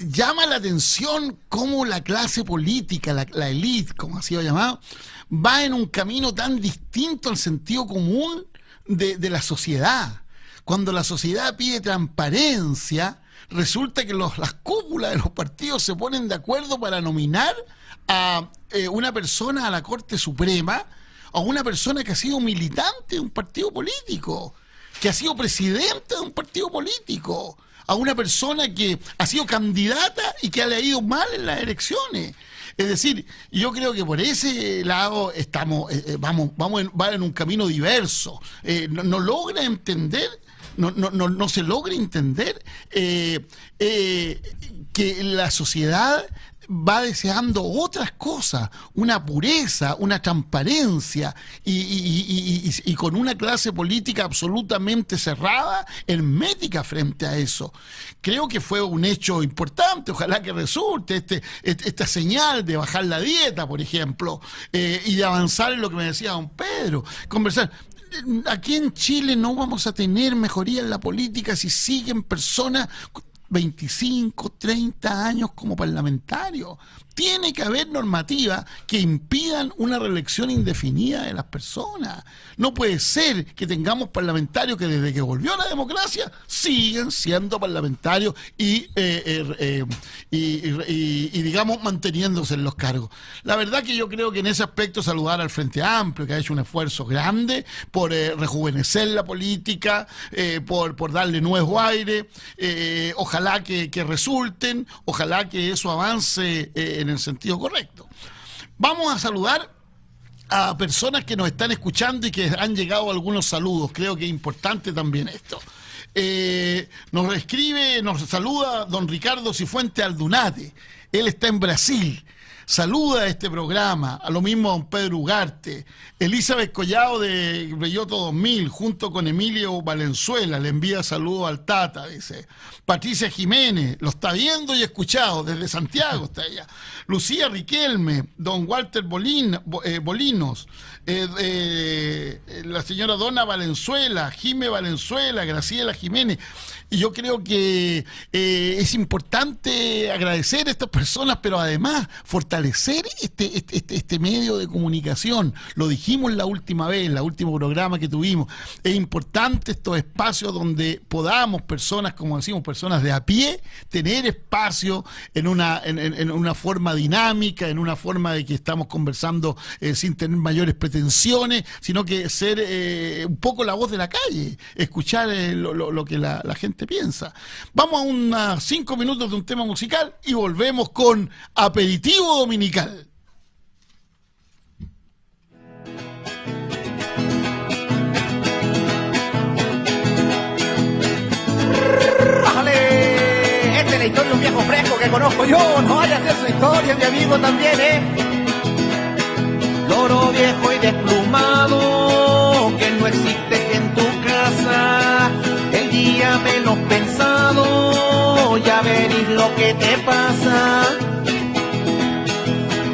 llama la atención cómo la clase política, la élite, como ha sido llamado, va en un camino tan distinto al sentido común de la sociedad. Cuando la sociedad pide transparencia, resulta que las cúpulas de los partidos se ponen de acuerdo para nominar a una persona a la Corte Suprema, a una persona que ha sido militante de un partido político, que ha sido presidente de un partido político, a una persona que ha sido candidata y que le ha ido mal en las elecciones. Es decir, yo creo que por ese lado va en un camino diverso. No logra entender, no se logra entender que la sociedad va deseando otras cosas, una pureza, una transparencia y con una clase política absolutamente cerrada, hermética frente a eso. Creo que fue un hecho importante, ojalá que resulte esta señal de bajar la dieta, por ejemplo, y de avanzar en lo que me decía don Pedro, conversar. Aquí en Chile no vamos a tener mejoría en la política si siguen personas 25, 30 años como parlamentarios. Tiene que haber normativas que impidan una reelección indefinida de las personas. No puede ser que tengamos parlamentarios que desde que volvió la democracia siguen siendo parlamentarios y digamos manteniéndose en los cargos. La verdad que yo creo que en ese aspecto saludar al Frente Amplio, que ha hecho un esfuerzo grande por rejuvenecer la política, por darle nuevo aire. Ojalá que resulten, ojalá que eso avance en el sentido correcto. Vamos a saludar a personas que nos están escuchando y que han llegado algunos saludos. Creo que es importante también esto. Nos saluda don Ricardo Cifuente Aldunate. Él está en Brasil. saluda este programa, a lo mismo a don Pedro Ugarte, Elizabeth Collado de Belloto 2000, junto con Emilio Valenzuela, le envía saludos al Tata, dice. Patricia Jiménez, lo está viendo y escuchado, desde Santiago está ella. Lucía Riquelme, don Walter Bolinos, la señora Donna Valenzuela, Jime Valenzuela, Graciela Jiménez. Y yo creo que es importante agradecer a estas personas, pero además fortalecer este medio de comunicación. Lo dijimos la última vez, en el último programa que tuvimos. Es importante estos espacios donde podamos, personas, como decimos, personas de a pie, tener espacio en una forma dinámica, en una forma de que estamos conversando sin tener mayores pretensiones, sino que ser un poco la voz de la calle, escuchar lo que la gente piensa. Vamos a unos 5 minutos de un tema musical y volvemos con Aperitivo Dominical. ¡Bájale! Esta es la historia de un viejo fresco que conozco yo. No vaya a ser su historia, mi amigo también, Loro viejo y desplumado, que no existe en tu casa. El día menos pensado, ya verís lo que te pasa.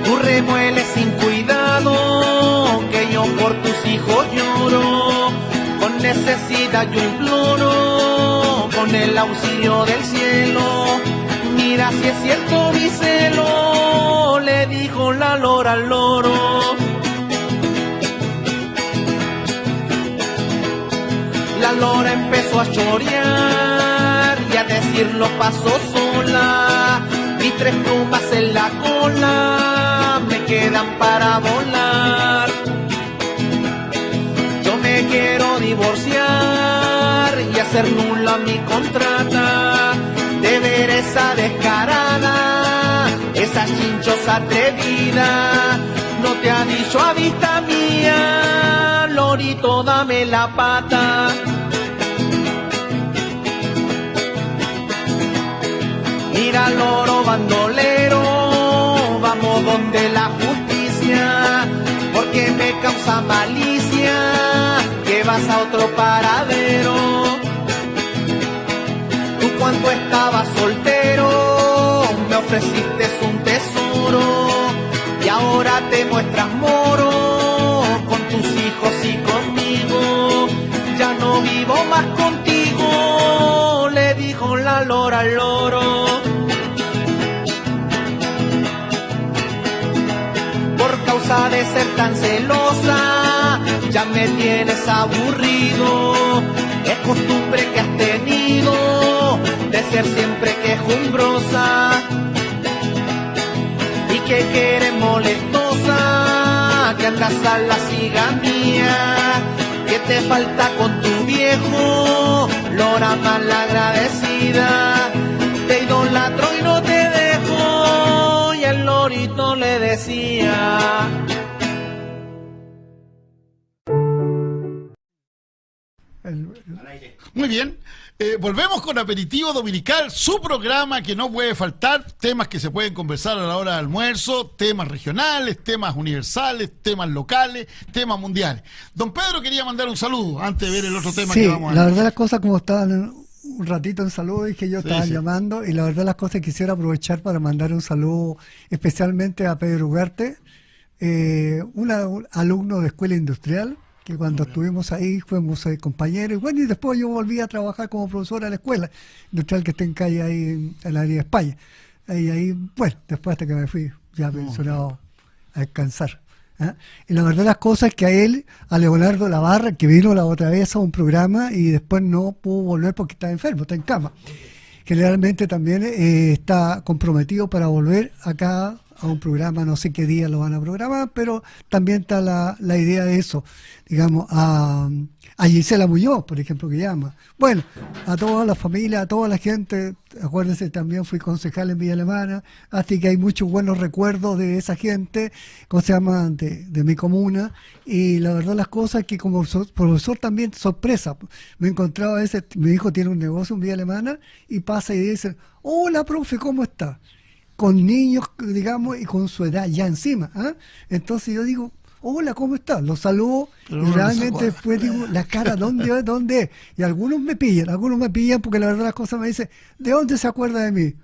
Tú remueles sin cuidado, que yo por tus hijos lloro. Con necesidad yo imploro, con el auxilio del cielo. Mira si es cierto mi celo, le dijo la lora al loro. La lora empezó a chorear y a decirlo pasó sola. Mis 3 plumas en la cola me quedan para volar. Yo me quiero divorciar y hacer nula mi contrata. De ver esa descarada, esa chinchosa atrevida, no te ha dicho a vista mía, lorito dame la pata. Mira loro bandolero, vamos donde la justicia, porque me causa malicia que vas a otro paradero. Tú cuando estabas soltero me ofreciste un tesoro y ahora te muestras moro con tus hijos y conmigo. Ya no vivo más contigo, le dijo la lora al loro. Por causa de ser tan celosa, ya me tienes aburrido. Es costumbre que has tenido de ser siempre quejumbrosa y que quieres molestosa, que andas a la ciganía, que te falta con tu viejo, lora malagradecida. Te idolatro y no te dejo, y el lorito le decía. Muy bien, volvemos con Aperitivo Dominical, su programa que no puede faltar, temas que se pueden conversar a la hora de almuerzo, temas regionales, temas universales, temas locales, temas mundiales. Don Pedro quería mandar un saludo antes de ver el otro tema que vamos a ver. La verdad las cosas como estaban un ratito en saludo y que yo estaba llamando, y la verdad las cosas quisiera aprovechar para mandar un saludo especialmente a Pedro Ugarte, un alumno de escuela industrial, que cuando estuvimos ahí fuimos compañeros, y bueno, y después yo volví a trabajar como profesor a la escuela industrial que está en calle ahí en la área de España. Y ahí, bueno, después hasta que me fui ya pensionado a descansar. Y la verdad las cosas es que a él, a Leonardo Lavarra, que vino la otra vez a un programa y después no pudo volver porque está enfermo, está en cama. Generalmente también está comprometido para volver acá a un programa, no sé qué día lo van a programar, pero también está la idea de eso, digamos, a Gisela Muñoz, por ejemplo, que llama. Bueno, a toda la familia, a toda la gente, acuérdense, también fui concejal en Villa Alemana, así que hay muchos buenos recuerdos de esa gente, ¿cómo se llama?, de mi comuna, y la verdad las cosas que como profesor también, sorpresa, me encontraba a veces, mi hijo tiene un negocio en Villa Alemana, y pasa y dice, hola, profe, ¿cómo está? con niños, digamos, y con su edad ya encima. ¿Ah? Entonces yo digo, hola, ¿cómo estás? Los saludo Pero y uno no se realmente acuerda. después digo, la cara, ¿dónde es? Y algunos me pillan porque la verdad las cosas me dicen, ¿de dónde se acuerda de mí?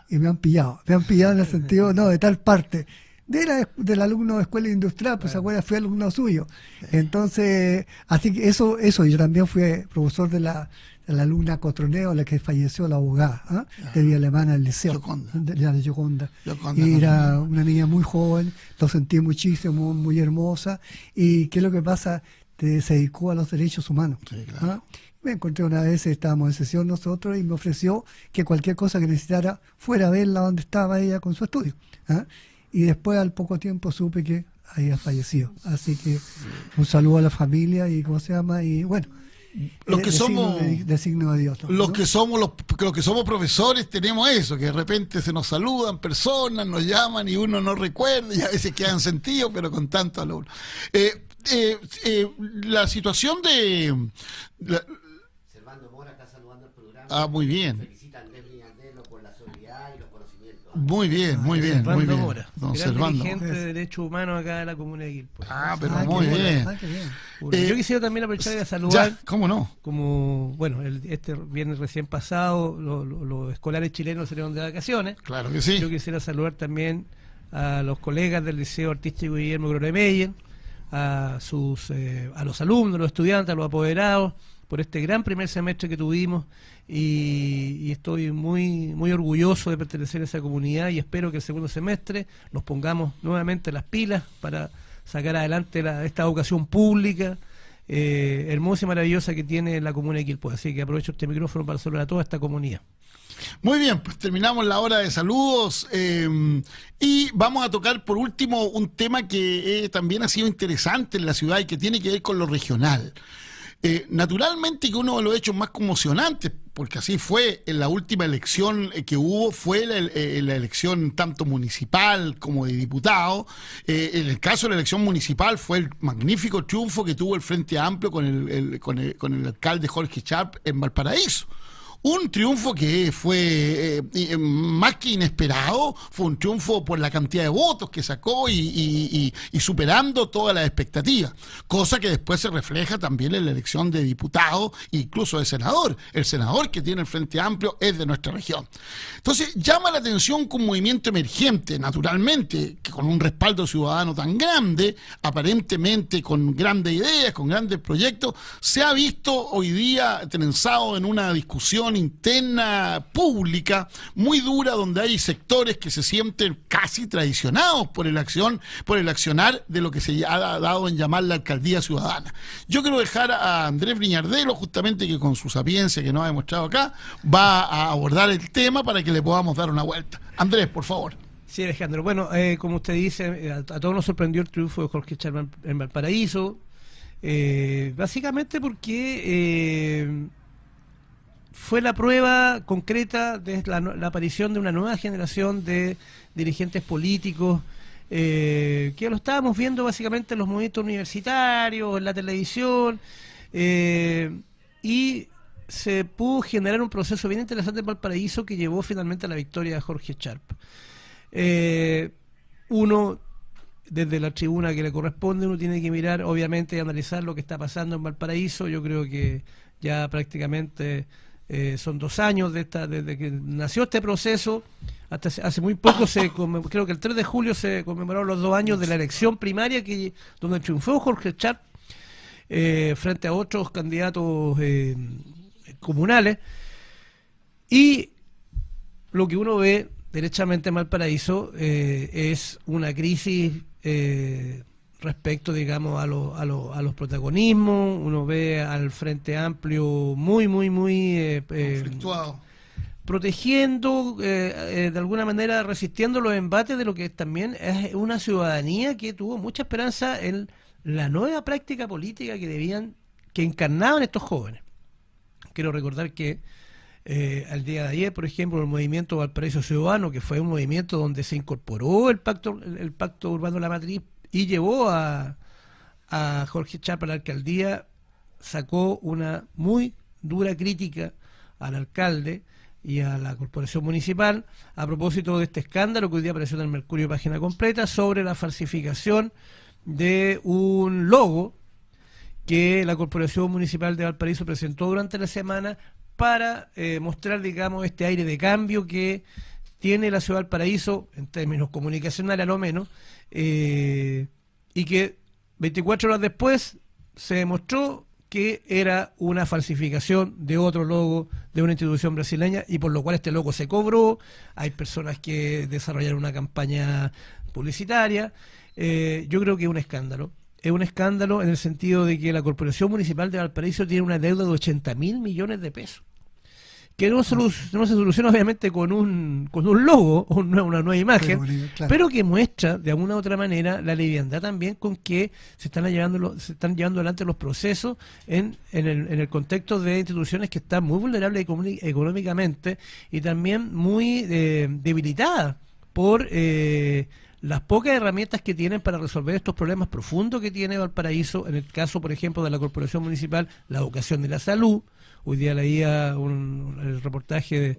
Y me han pillado en el sentido, no, de tal parte. Del alumno de escuela industrial, pues se acuerda, fui alumno suyo. Entonces, así que eso, yo también fui profesor de la alumna Cotroneo, la que falleció, la abogada, ¿ah? De Vía Alemana del liceo, Yoconda. de Yoconda. Yoconda, Y era no. una niña muy joven, lo sentí muchísimo, muy hermosa. ¿Y qué es lo que pasa? Se dedicó a los derechos humanos. Sí, claro. ¿Ah? Me encontré una vez, estábamos en sesión nosotros, y me ofreció que cualquier cosa que necesitara fuera a verla donde estaba ella con su estudio. ¿Ah? Y después, al poco tiempo, supe que había fallecido. Así que un saludo a la familia y ¿cómo se llama? Y bueno, Los que somos de signo de Dios, ¿no? los que somos profesores tenemos eso, que de repente se nos saludan personas, nos llaman y uno no recuerda y a veces quedan sentidos, pero con tantos alumnos. La situación de Servando Mora está saludando el programa. Ah, muy bien. Felicita a Andrés Viñaldelo por la solidaridad y los conocimientos. Muy bien, muy bien, muy Servando bien. Mora, Don gran Servando. dirigente de derechos humanos acá de la comuna de Quilpué. Pero Ah, muy qué bueno, bien. qué bien. Bueno, yo quisiera también aprovechar de saludar, Ya, ¿cómo no? como, bueno, este viernes recién pasado, los escolares chilenos salieron de vacaciones. Claro que sí. Yo quisiera saludar también a los colegas del Liceo Artístico Guillermo Groremeyer, a los alumnos, a los estudiantes, a los apoderados, por este gran primer semestre que tuvimos, y estoy muy orgulloso de pertenecer a esa comunidad, y espero que el segundo semestre nos pongamos nuevamente las pilas para sacar adelante esta educación pública hermosa y maravillosa que tiene la comuna de Quilpué. Así que aprovecho este micrófono para saludar a toda esta comunidad. Muy bien, pues terminamos la hora de saludos y vamos a tocar por último un tema que también ha sido interesante en la ciudad y que tiene que ver con lo regional. Naturalmente que uno de los hechos más conmocionantes, porque así fue en la última elección que hubo, fue la elección tanto municipal como de diputado. En el caso de la elección municipal fue el magnífico triunfo que tuvo el Frente Amplio con el alcalde Jorge Sharp en Valparaíso. Un triunfo que fue más que inesperado, fue un triunfo por la cantidad de votos que sacó y superando todas las expectativas, cosa que después se refleja también en la elección de diputado e incluso de senador. El senador que tiene el Frente Amplio es de nuestra región. Entonces llama la atención que un movimiento emergente, naturalmente, que con un respaldo ciudadano tan grande, aparentemente con grandes ideas, con grandes proyectos, se ha visto hoy día trenzado en una discusión interna pública muy dura, donde hay sectores que se sienten casi traicionados por el accionar de lo que se ha dado en llamar la alcaldía ciudadana. Yo quiero dejar a Andrés Viñaldelo, justamente, que con su sapiencia que nos ha demostrado acá, va a abordar el tema para que le podamos dar una vuelta. Andrés, por favor. Sí, Alejandro. Bueno, como usted dice, a todos nos sorprendió el triunfo de Jorge Sharp en Valparaíso, básicamente porque fue la prueba concreta de la aparición de una nueva generación de dirigentes políticos que lo estábamos viendo básicamente en los movimientos universitarios, en la televisión, y se pudo generar un proceso bien interesante en Valparaíso que llevó finalmente a la victoria de Jorge Sharp. Uno, desde la tribuna que le corresponde, uno tiene que mirar, obviamente, y analizar lo que está pasando en Valparaíso. Yo creo que ya prácticamente son 2 años desde que nació este proceso. Hasta hace muy poco, creo que el 3 de julio se conmemoraron los 2 años de la elección primaria donde triunfó Jorge Sharp frente a otros candidatos comunales. Y lo que uno ve derechamente en Valparaíso es una crisis respecto, digamos, a los protagonismos. Uno ve al Frente Amplio muy Conflictuado. protegiendo, de alguna manera resistiendo los embates de lo que también es una ciudadanía que tuvo mucha esperanza en la nueva práctica política que encarnaban estos jóvenes. Quiero recordar que al día de ayer, por ejemplo, el movimiento Valparaíso Ciudadano, que fue un movimiento donde se incorporó el pacto urbano de la matriz y llevó a Jorge Sharp a la alcaldía, sacó una muy dura crítica al alcalde y a la Corporación Municipal a propósito de este escándalo que hoy día apareció en el Mercurio Página Completa sobre la falsificación de un logo que la Corporación Municipal de Valparaíso presentó durante la semana para mostrar, digamos, este aire de cambio que tiene la ciudad de Valparaíso, en términos comunicacionales a lo menos, y que 24 horas después se demostró que era una falsificación de otro logo de una institución brasileña, y por lo cual este logo se cobró. Hay personas que desarrollaron una campaña publicitaria. Yo creo que es un escándalo. Es un escándalo en el sentido de que la Corporación Municipal de Valparaíso tiene una deuda de 80.000 millones de pesos, que no se soluciona obviamente con un logo o una nueva imagen, pero que muestra de alguna u otra manera la liviandad también con que se están llevando adelante los procesos en el contexto de instituciones que están muy vulnerables económicamente y también muy debilitadas por las pocas herramientas que tienen para resolver estos problemas profundos que tiene Valparaíso. En el caso, por ejemplo, de la Corporación Municipal, la educación y la salud. Hoy día leía el reportaje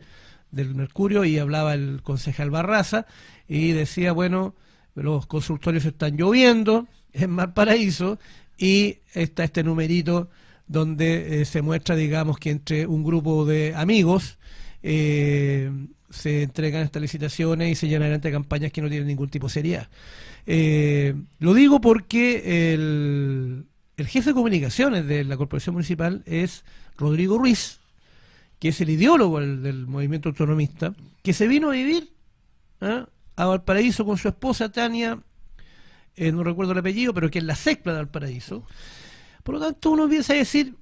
del Mercurio y hablaba el concejal Barraza y decía, bueno, los consultorios están lloviendo en Valparaíso, y está este numerito donde se muestra, digamos, que entre un grupo de amigos se entregan estas licitaciones y se llenan adelante campañas que no tienen ningún tipo de seriedad. Lo digo porque el jefe de comunicaciones de la Corporación Municipal es Rodrigo Ruiz, que es el ideólogo del movimiento autonomista, que se vino a vivir a Valparaíso con su esposa Tania, no recuerdo el apellido, pero que es la SECPLA de Valparaíso. Por lo tanto, uno empieza a decir,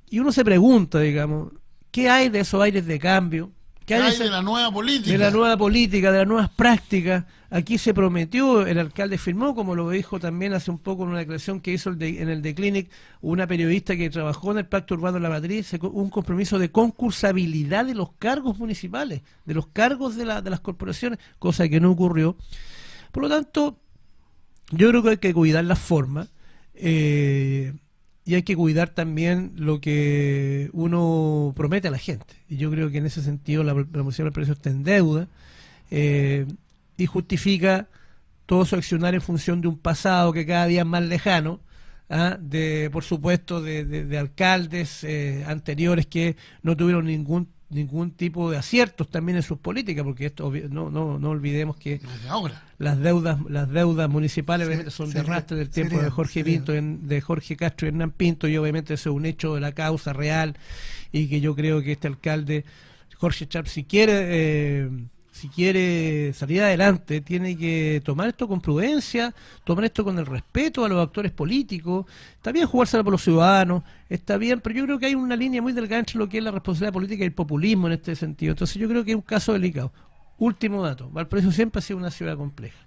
y uno se pregunta, digamos, ¿qué hay de esos aires de cambio? ¿Qué hay de la nueva política? De la nueva política, de las nuevas prácticas. Aquí se prometió, el alcalde firmó, como lo dijo también hace un poco en una declaración que hizo en el The Clinic una periodista que trabajó en el Pacto Urbano de la Matriz, un compromiso de concursabilidad de los cargos municipales, de los cargos de las corporaciones, cosa que no ocurrió. Por lo tanto, yo creo que hay que cuidar las formas, y hay que cuidar también lo que uno promete a la gente. Y yo creo que en ese sentido la Municipalidad del Precio está en deuda, y justifica todo su accionar en función de un pasado que cada día es más lejano, por supuesto, de alcaldes anteriores que no tuvieron ningún tipo de aciertos también en sus políticas, porque esto no olvidemos que las deudas municipales obviamente son de arrastre del tiempo de Jorge Pinto, de Jorge Castro y Hernán Pinto, y obviamente eso es un hecho de la causa real, y que yo creo que este alcalde Jorge Char, si quiere salir adelante, tiene que tomar esto con prudencia, tomar esto con el respeto a los actores políticos. Está bien jugársela por los ciudadanos, está bien, pero yo creo que hay una línea muy delgada entre lo que es la responsabilidad política y el populismo en este sentido. Entonces yo creo que es un caso delicado. Último dato, Valparaíso siempre ha sido una ciudad compleja.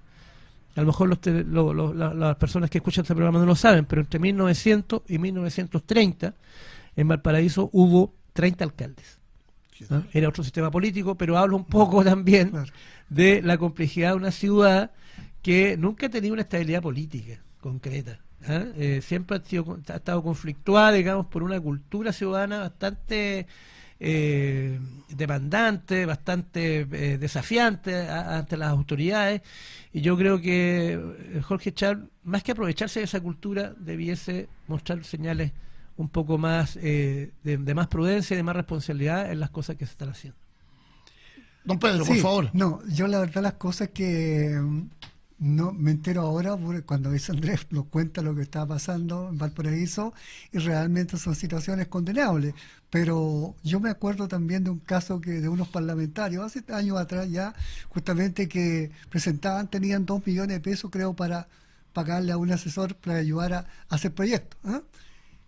A lo mejor las personas que escuchan este programa no lo saben, pero entre 1900 y 1930 en Valparaíso hubo 30 alcaldes. Era otro sistema político, pero habla un poco también de la complejidad de una ciudad que nunca ha tenido una estabilidad política concreta. Siempre ha estado conflictuada, digamos, por una cultura ciudadana bastante demandante, bastante desafiante ante las autoridades, y yo creo que Jorge Char, más que aprovecharse de esa cultura, debiese mostrar señales un poco más de más prudencia y de más responsabilidad en las cosas que se están haciendo. Don Pedro, por favor. No, yo la verdad las cosas que no me entero ahora cuando dice Andrés nos cuenta lo que está pasando en Valparaíso, y realmente son situaciones condenables. Pero yo me acuerdo también de un caso de unos parlamentarios hace años atrás ya, justamente, que tenían 2 millones de pesos, creo, para pagarle a un asesor para ayudar a hacer proyectos.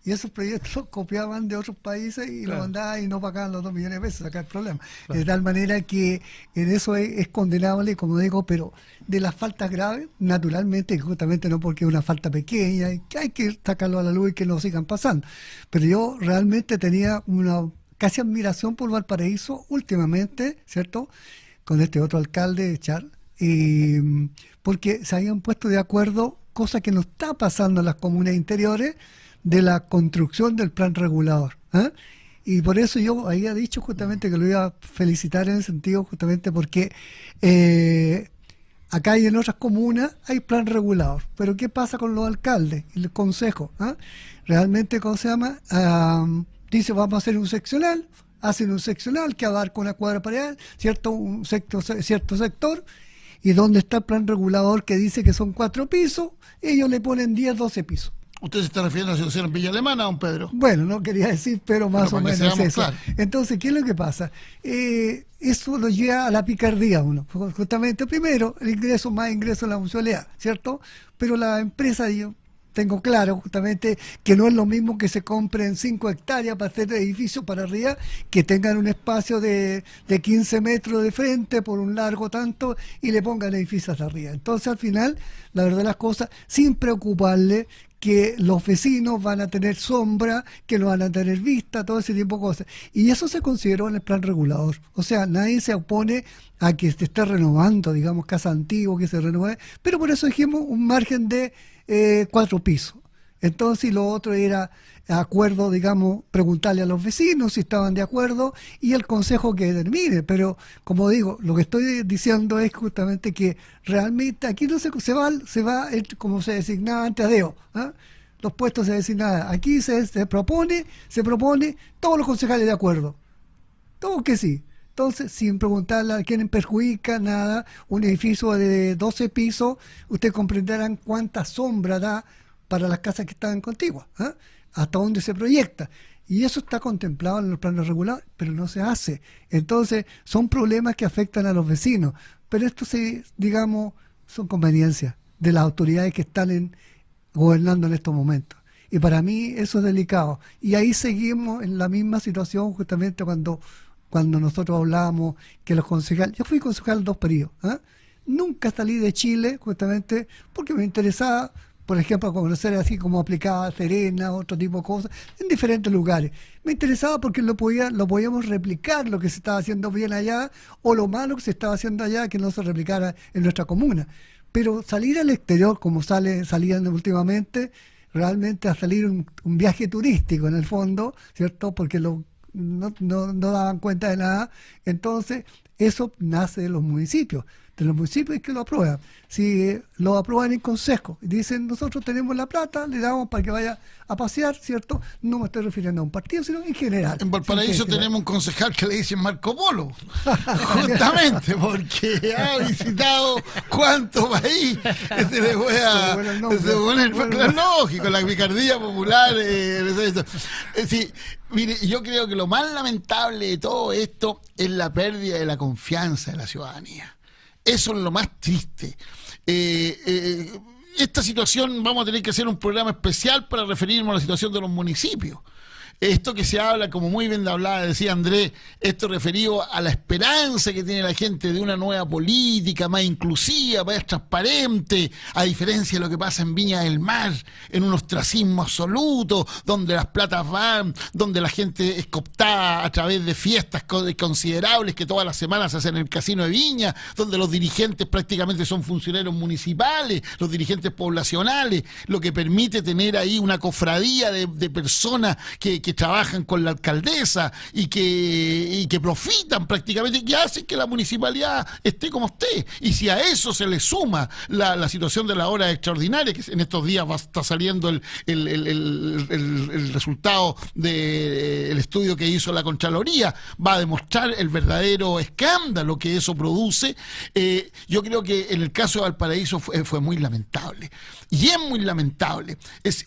Y esos proyectos los copiaban de otros países y lo mandaban y no pagaban los 2 millones de pesos, acá el problema. De tal manera que en eso es condenable, como digo, pero de las faltas graves, naturalmente, justamente no porque es una falta pequeña, y que hay que sacarlo a la luz y que no sigan pasando. Pero yo realmente tenía una casi admiración por Valparaíso últimamente, ¿cierto?, con este otro alcalde, Char, porque se habían puesto de acuerdo, cosa que no está pasando en las comunas interiores, de la construcción del plan regulador. Y por eso yo había dicho justamente que lo iba a felicitar en el sentido justamente porque acá y en otras comunas hay plan regulador. Pero ¿qué pasa con los alcaldes y el consejo? ¿Ah? Realmente, ¿cómo se llama? Dice, vamos a hacer un seccional, hacen un seccional que abarca una cuadra pareal, cierto sector, y donde está el plan regulador que dice que son 4 pisos, ellos le ponen 10, 12 pisos. ¿Usted se está refiriendo a la situación en Villa Alemana, don Pedro? Bueno, no quería decir, pero más o menos es eso. Claro. Entonces, ¿qué es lo que pasa? Eso lo lleva a la picardía uno. Justamente, primero, el ingreso más ingreso en la municipalidad, ¿cierto? Pero la empresa, yo tengo claro justamente que no es lo mismo que se compren 5 hectáreas para hacer edificios para arriba, que tengan un espacio de 15 metros de frente por un largo tanto y le pongan edificios arriba. Entonces, al final, la verdad de las cosas, sin preocuparle que los vecinos van a tener sombra, que no van a tener vista, todo ese tipo de cosas. Y eso se consideró en el plan regulador. O sea, nadie se opone a que se esté renovando, digamos, casa antigua, que se renueve, pero por eso dijimos un margen de 4 pisos. Entonces, lo otro era acuerdo, digamos, preguntarle a los vecinos si estaban de acuerdo y el consejo que determine. Pero, como digo, lo que estoy diciendo es justamente que realmente aquí no se va como se designaba antes a dedo, ¿ah? Los puestos se designaban. Aquí se propone, todos los concejales de acuerdo. Todos que sí. Entonces, sin preguntarle a quién perjudica, nada, un edificio de 12 pisos, ustedes comprenderán cuánta sombra da para las casas que están contiguas, ¿eh? Hasta dónde se proyecta. Y eso está contemplado en los planos regulados, pero no se hace. Entonces, son problemas que afectan a los vecinos. Pero esto, digamos, son conveniencias de las autoridades que están gobernando en estos momentos. Y para mí eso es delicado. Y ahí seguimos en la misma situación justamente cuando nosotros hablábamos que los concejales... Yo fui concejal 2 periodos, ¿eh? Nunca salí de Chile justamente porque me interesaba, por ejemplo, conocer así como aplicaba Serena, otro tipo de cosas, en diferentes lugares. Me interesaba porque lo podíamos replicar, lo que se estaba haciendo bien allá, o lo malo que se estaba haciendo allá, que no se replicara en nuestra comuna. Pero salir al exterior, como salían últimamente, realmente a salir un viaje turístico en el fondo, ¿cierto? Porque no daban cuenta de nada. Entonces, eso nace de los municipios es que lo aprueban. Si lo aprueban en consejo, dicen, nosotros tenemos la plata, le damos para que vaya a pasear, ¿cierto? No me estoy refiriendo a un partido, sino en general. En Valparaíso tenemos un concejal que le dicen Marco Polo, justamente porque ha visitado cuánto país, se le voy a poner, lógico, la picardía popular. Sí, mire, yo creo que lo más lamentable de todo esto es la pérdida de la confianza de la ciudadanía. Eso es lo más triste. Esta situación, vamos a tener que hacer un programa especial para referirnos a la situación de los municipios. Esto que se habla, como muy bien hablaba, decía Andrés, esto referido a la esperanza que tiene la gente de una nueva política más inclusiva, más transparente, a diferencia de lo que pasa en Viña del Mar, en un ostracismo absoluto, donde las platas van, donde la gente es cooptada a través de fiestas considerables que todas las semanas se hacen en el Casino de Viña, donde los dirigentes prácticamente son funcionarios municipales, los dirigentes poblacionales, lo que permite tener ahí una cofradía de personas que trabajan con la alcaldesa y que profitan prácticamente, que hacen que la municipalidad esté como esté. Y si a eso se le suma la situación de la hora extraordinaria, que en estos días está saliendo el resultado del estudio que hizo la Contraloría, va a demostrar el verdadero escándalo que eso produce. Yo creo que en el caso de Valparaíso fue muy lamentable. Y es muy lamentable. Es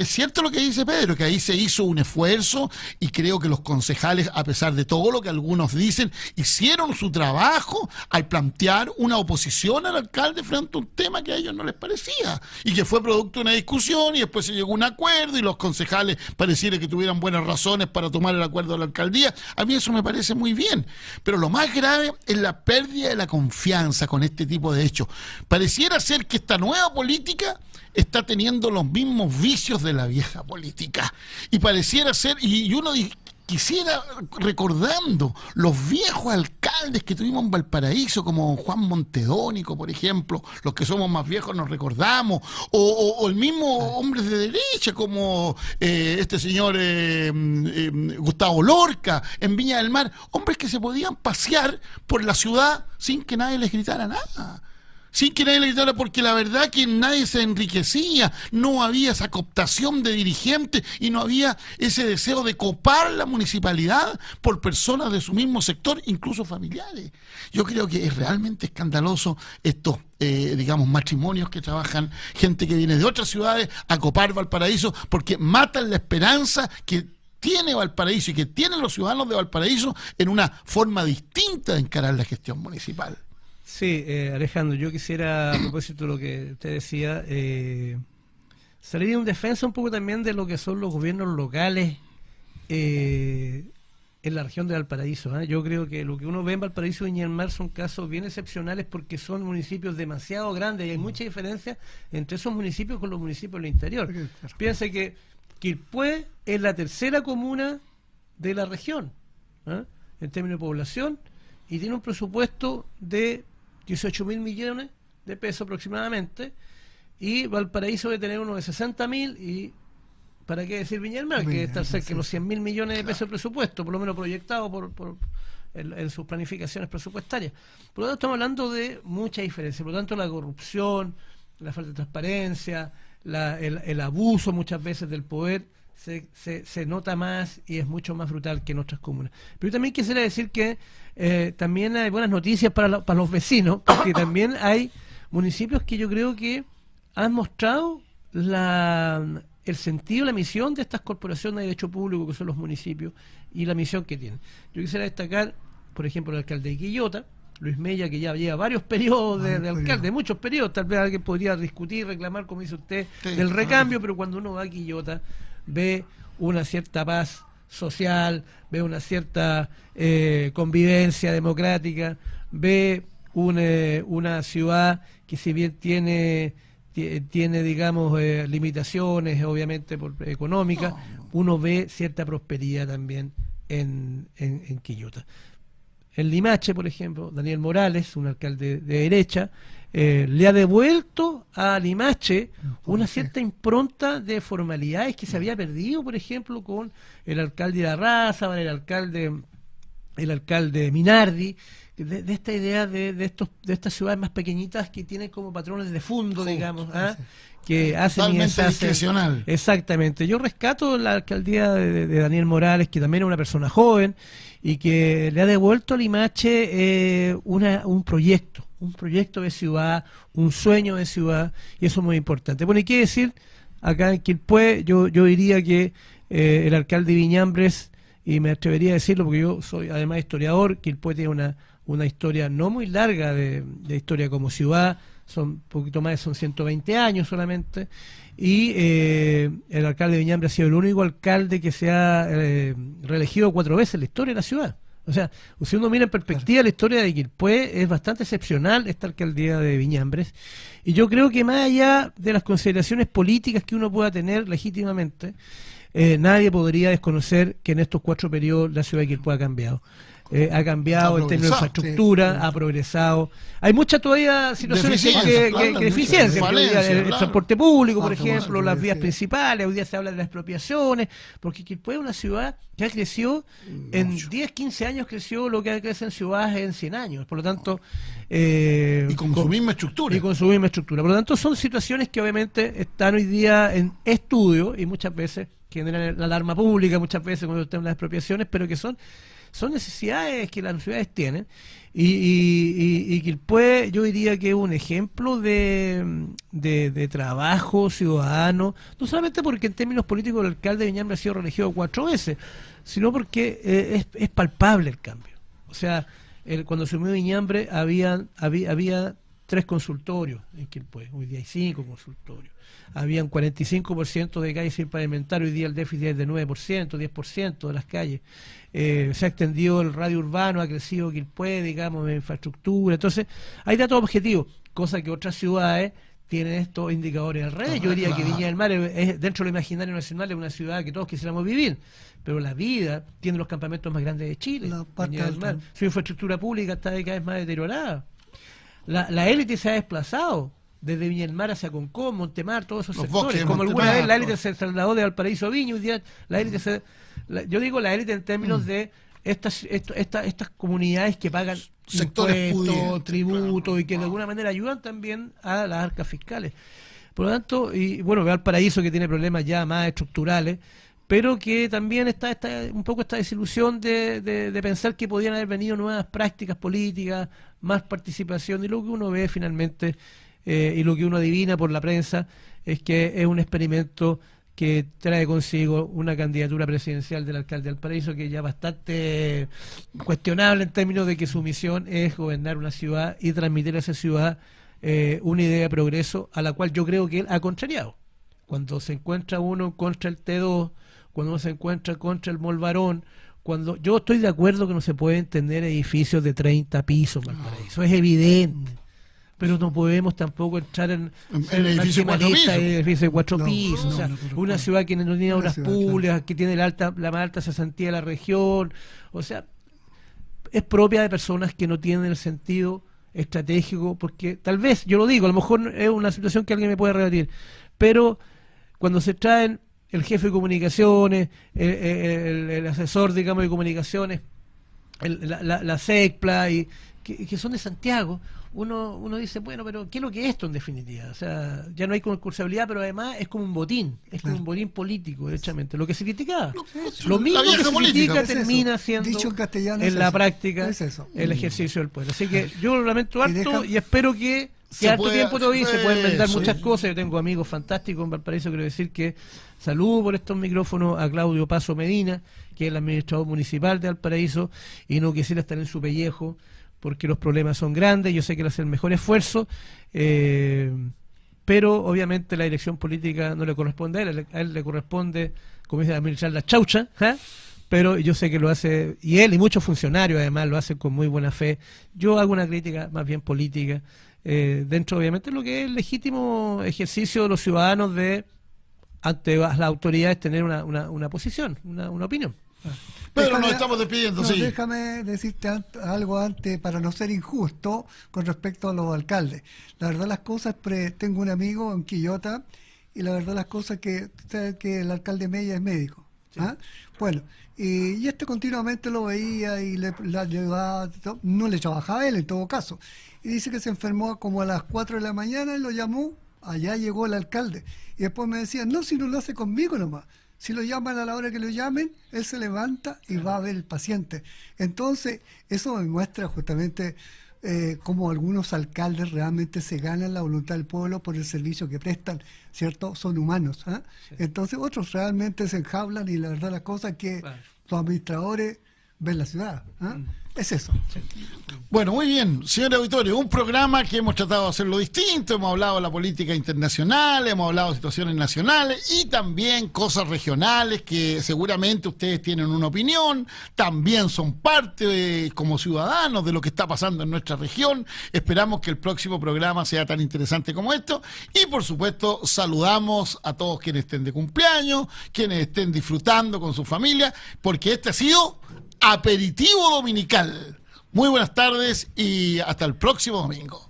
cierto lo que dice Pedro, que ahí se hizo un esfuerzo y creo que los concejales, a pesar de todo lo que algunos dicen, hicieron su trabajo al plantear una oposición al alcalde frente a un tema que a ellos no les parecía y que fue producto de una discusión y después se llegó a un acuerdo y los concejales pareciera que tuvieran buenas razones para tomar el acuerdo de la alcaldía. A mí eso me parece muy bien, pero lo más grave es la pérdida de la confianza con este tipo de hechos. Pareciera ser que esta nueva política está teniendo los mismos vicios de la vieja política. Y pareciera ser, y uno quisiera, recordando los viejos alcaldes alcaldes que tuvimos en Valparaíso, como Juan Montedónico, por ejemplo, los que somos más viejos nos recordamos, o el mismo hombres de derecha, como este señor Gustavo Lorca, en Viña del Mar, hombres que se podían pasear por la ciudad sin que nadie les gritara nada. Sin que nadie le gritara, porque la verdad que nadie se enriquecía, no había esa cooptación de dirigentes y no había ese deseo de copar la municipalidad por personas de su mismo sector, incluso familiares. Yo creo que es realmente escandaloso estos, digamos, matrimonios que trabajan, gente que viene de otras ciudades a copar Valparaíso, porque matan la esperanza que tiene Valparaíso y que tienen los ciudadanos de Valparaíso en una forma distinta de encarar la gestión municipal. Sí, Alejandro, yo quisiera, a propósito de lo que usted decía, salir en defensa un poco también de lo que son los gobiernos locales en la región de Valparaíso. Yo creo que lo que uno ve en Valparaíso y Viña del Mar son casos bien excepcionales porque son municipios demasiado grandes y hay mucha diferencia entre esos municipios con los municipios del interior. Piense que Quilpué es la tercera comuna de la región, en términos de población, y tiene un presupuesto de 18.000 millones de pesos aproximadamente, y Valparaíso debe tener uno de 60.000, y ¿para qué decir Viña del Mar? Que debe estar cerca de los 100.000 millones de pesos de presupuesto, por lo menos proyectado en sus planificaciones presupuestarias. Por lo tanto, estamos hablando de mucha diferencia. Por lo tanto, la corrupción, la falta de transparencia, el abuso muchas veces del poder se nota más y es mucho más brutal que en otras comunas. Pero también quisiera decir que también hay buenas noticias para los vecinos, porque también hay municipios que yo creo que han mostrado el sentido, la misión de estas corporaciones de derecho público que son los municipios y la misión que tienen. Yo quisiera destacar, por ejemplo, el alcalde de Quillota, Luis Mella, que ya lleva varios periodos de alcalde, muchos periodos. Tal vez alguien podría discutir, reclamar, como dice usted, del recambio, pero cuando uno va a Quillota ve una cierta paz social, ve una cierta convivencia democrática, ve una ciudad que, si bien tiene digamos, limitaciones obviamente económicas, uno ve cierta prosperidad también en Quillota. En Limache, por ejemplo, Daniel Morales, un alcalde de derecha, le ha devuelto a Limache una cierta impronta de formalidades que se había perdido, por ejemplo, con el alcalde de Arraza, el alcalde Minardi, de esta idea de estas ciudades más pequeñitas que tienen como patrones de fondo, digamos, que hacen totalmente discrecional. Exactamente. Yo rescato la alcaldía de Daniel Morales, que también es una persona joven y que le ha devuelto a Limache un proyecto de ciudad, un sueño de ciudad, y eso es muy importante. Bueno, y qué decir, acá en Quilpué, yo diría que el alcalde de Viñambres, y me atrevería a decirlo porque yo soy además historiador, Quilpué tiene una historia no muy larga de historia como ciudad, son un poquito más, son 120 años solamente, y el alcalde de Viñambres ha sido el único alcalde que se ha reelegido 4 veces en la historia de la ciudad. O sea, si uno mira en perspectiva la historia de Quilpué, es bastante excepcional esta alcaldía de Viñambres, y yo creo que más allá de las consideraciones políticas que uno pueda tener legítimamente, nadie podría desconocer que en estos 4 periodos la ciudad de Quilpué ha cambiado. Ha cambiado en términos de infraestructura, ha progresado. Hay muchas todavía situaciones que deficiencias. El transporte público, por ejemplo, las vías principales. Hoy día se habla de las expropiaciones, porque Quilpué es una ciudad que ha crecido en 10, 15 años, creció lo que ha crecido en ciudades en 100 años. Por lo tanto, y con su misma estructura. Y con su misma estructura. Por lo tanto, son situaciones que obviamente están hoy día en estudio y muchas veces generan la alarma pública, muchas veces cuando están las expropiaciones, pero que son necesidades que las ciudades tienen, y Quilpué yo diría que es un ejemplo de trabajo ciudadano, no solamente porque en términos políticos el alcalde de Viñambres ha sido reelegido 4 veces, sino porque es palpable el cambio. O sea, cuando se unió Viñambres había 3 consultorios en Quilpué, hoy día hay 5 consultorios. Habían 45% de calles sin pavimentar, hoy día el déficit es de 9%, 10% de las calles. Se ha extendido el radio urbano, ha crecido Quilpué, digamos, en infraestructura. Entonces, hay datos objetivos, cosa que otras ciudades tienen estos indicadores al revés. Yo diría que Viña del Mar es, dentro del imaginario nacional, es una ciudad que todos quisiéramos vivir, pero la vida tiene los campamentos más grandes de Chile. Viña del Mar. Su infraestructura pública está cada vez más deteriorada. La élite se ha desplazado desde Viña del Mar hacia Concón, Montemar, todos esos sectores. Como alguna vez la élite se trasladó de Valparaíso a Viña, hoy día la élite yo digo la élite en términos de estas comunidades que pagan impuestos, tributos y que de alguna manera ayudan también a las arcas fiscales. Por lo tanto, y bueno, Valparaíso que tiene problemas ya más estructurales, pero que también está un poco esta desilusión de pensar que podían haber venido nuevas prácticas políticas, más participación, y lo que uno ve finalmente y lo que uno adivina por la prensa es que es un experimento que trae consigo una candidatura presidencial del alcalde de Valparaíso que ya bastante cuestionable en términos de que su misión es gobernar una ciudad y transmitir a esa ciudad una idea de progreso a la cual yo creo que él ha contrariado. Cuando se encuentra uno contra el T2, cuando uno se encuentra contra el Molvarón, cuando yo estoy de acuerdo que no se pueden tener edificios de 30 pisos en Valparaíso, es evidente. Pero no podemos tampoco entrar en el edificio de 4 pisos. O sea, una ciudad que no tiene obras públicas, que tiene la más alta cesantía de la región. O sea, es propia de personas que no tienen el sentido estratégico, porque tal vez, yo lo digo, a lo mejor es una situación que alguien me puede rebatir, pero cuando se traen el jefe de comunicaciones, el asesor, digamos, de comunicaciones, la SECPLA, y que son de Santiago, uno dice, bueno, pero ¿qué es lo que es esto en definitiva? O sea, ya no hay concursabilidad, pero además es como un botín, es como un botín político, derechamente. Lo que se criticaba, lo mismo que se critica termina siendo en la práctica el ejercicio del poder. Así que yo lo lamento harto y espero que harto tiempo todavía se pueden inventar muchas cosas. Yo tengo amigos fantásticos en Valparaíso. Quiero decir que saludo por estos micrófonos a Claudio Paso Medina, que es el administrador municipal de Valparaíso, y no quisiera estar en su pellejo porque los problemas son grandes. Yo sé que él hace el mejor esfuerzo, pero obviamente la dirección política no le corresponde a él le corresponde, como dice, administrar la chaucha, pero yo sé que lo hace, y él y muchos funcionarios además lo hacen con muy buena fe. Yo hago una crítica más bien política, dentro obviamente de lo que es el legítimo ejercicio de los ciudadanos de, ante las autoridades, tener una posición, una opinión. Pero nos estamos despidiendo, sí. Déjame decirte algo antes, para no ser injusto con respecto a los alcaldes. La verdad las cosas, tengo un amigo en Quillota, y la verdad las cosas que el alcalde Mella es médico. Sí. Bueno, y continuamente lo veía y le ayudaba, no le trabajaba a él en todo caso. Y dice que se enfermó como a las 4 de la mañana, y lo llamó, allá llegó el alcalde. Y después me decía, no, si no lo hace conmigo nomás. Si lo llaman a la hora que lo llamen, él se levanta y va a ver el paciente. Entonces, eso me muestra justamente cómo algunos alcaldes realmente se ganan la voluntad del pueblo por el servicio que prestan, ¿cierto? Son humanos. Sí. Entonces, otros realmente se enjaulan, y la verdad la cosa es que los administradores ven la ciudad. Es eso. Sí. Bueno, muy bien, señor auditorio, un programa que hemos tratado de hacerlo distinto. Hemos hablado de la política internacional, hemos hablado de situaciones nacionales y también cosas regionales que seguramente ustedes tienen una opinión, también son parte como ciudadanos de lo que está pasando en nuestra región. Esperamos que el próximo programa sea tan interesante como esto, y por supuesto saludamos a todos quienes estén de cumpleaños, quienes estén disfrutando con su familia, porque este ha sido Aperitivo Dominical. Muy buenas tardes y hasta el próximo domingo.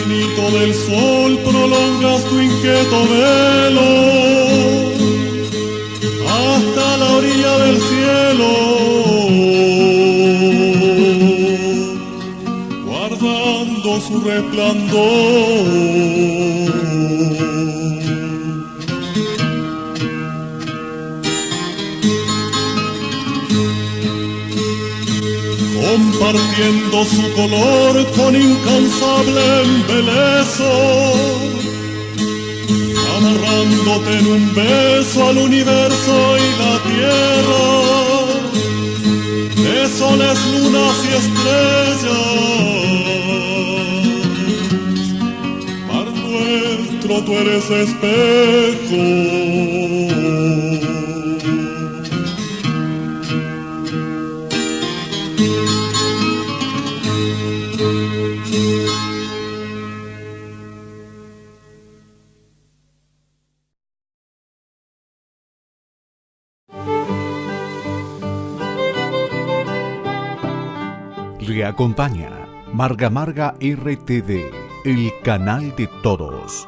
Infinito del sol, prolongas tu inquieto velo hasta la orilla del cielo, guardando su resplandor. Compartiendo su color con incansable embeleso, agarrándote en un beso al universo y la tierra, de soles, lunas y estrellas. Mar nuestro, tú eres espejo. Le acompaña Marga Marga RTD, el canal de todos.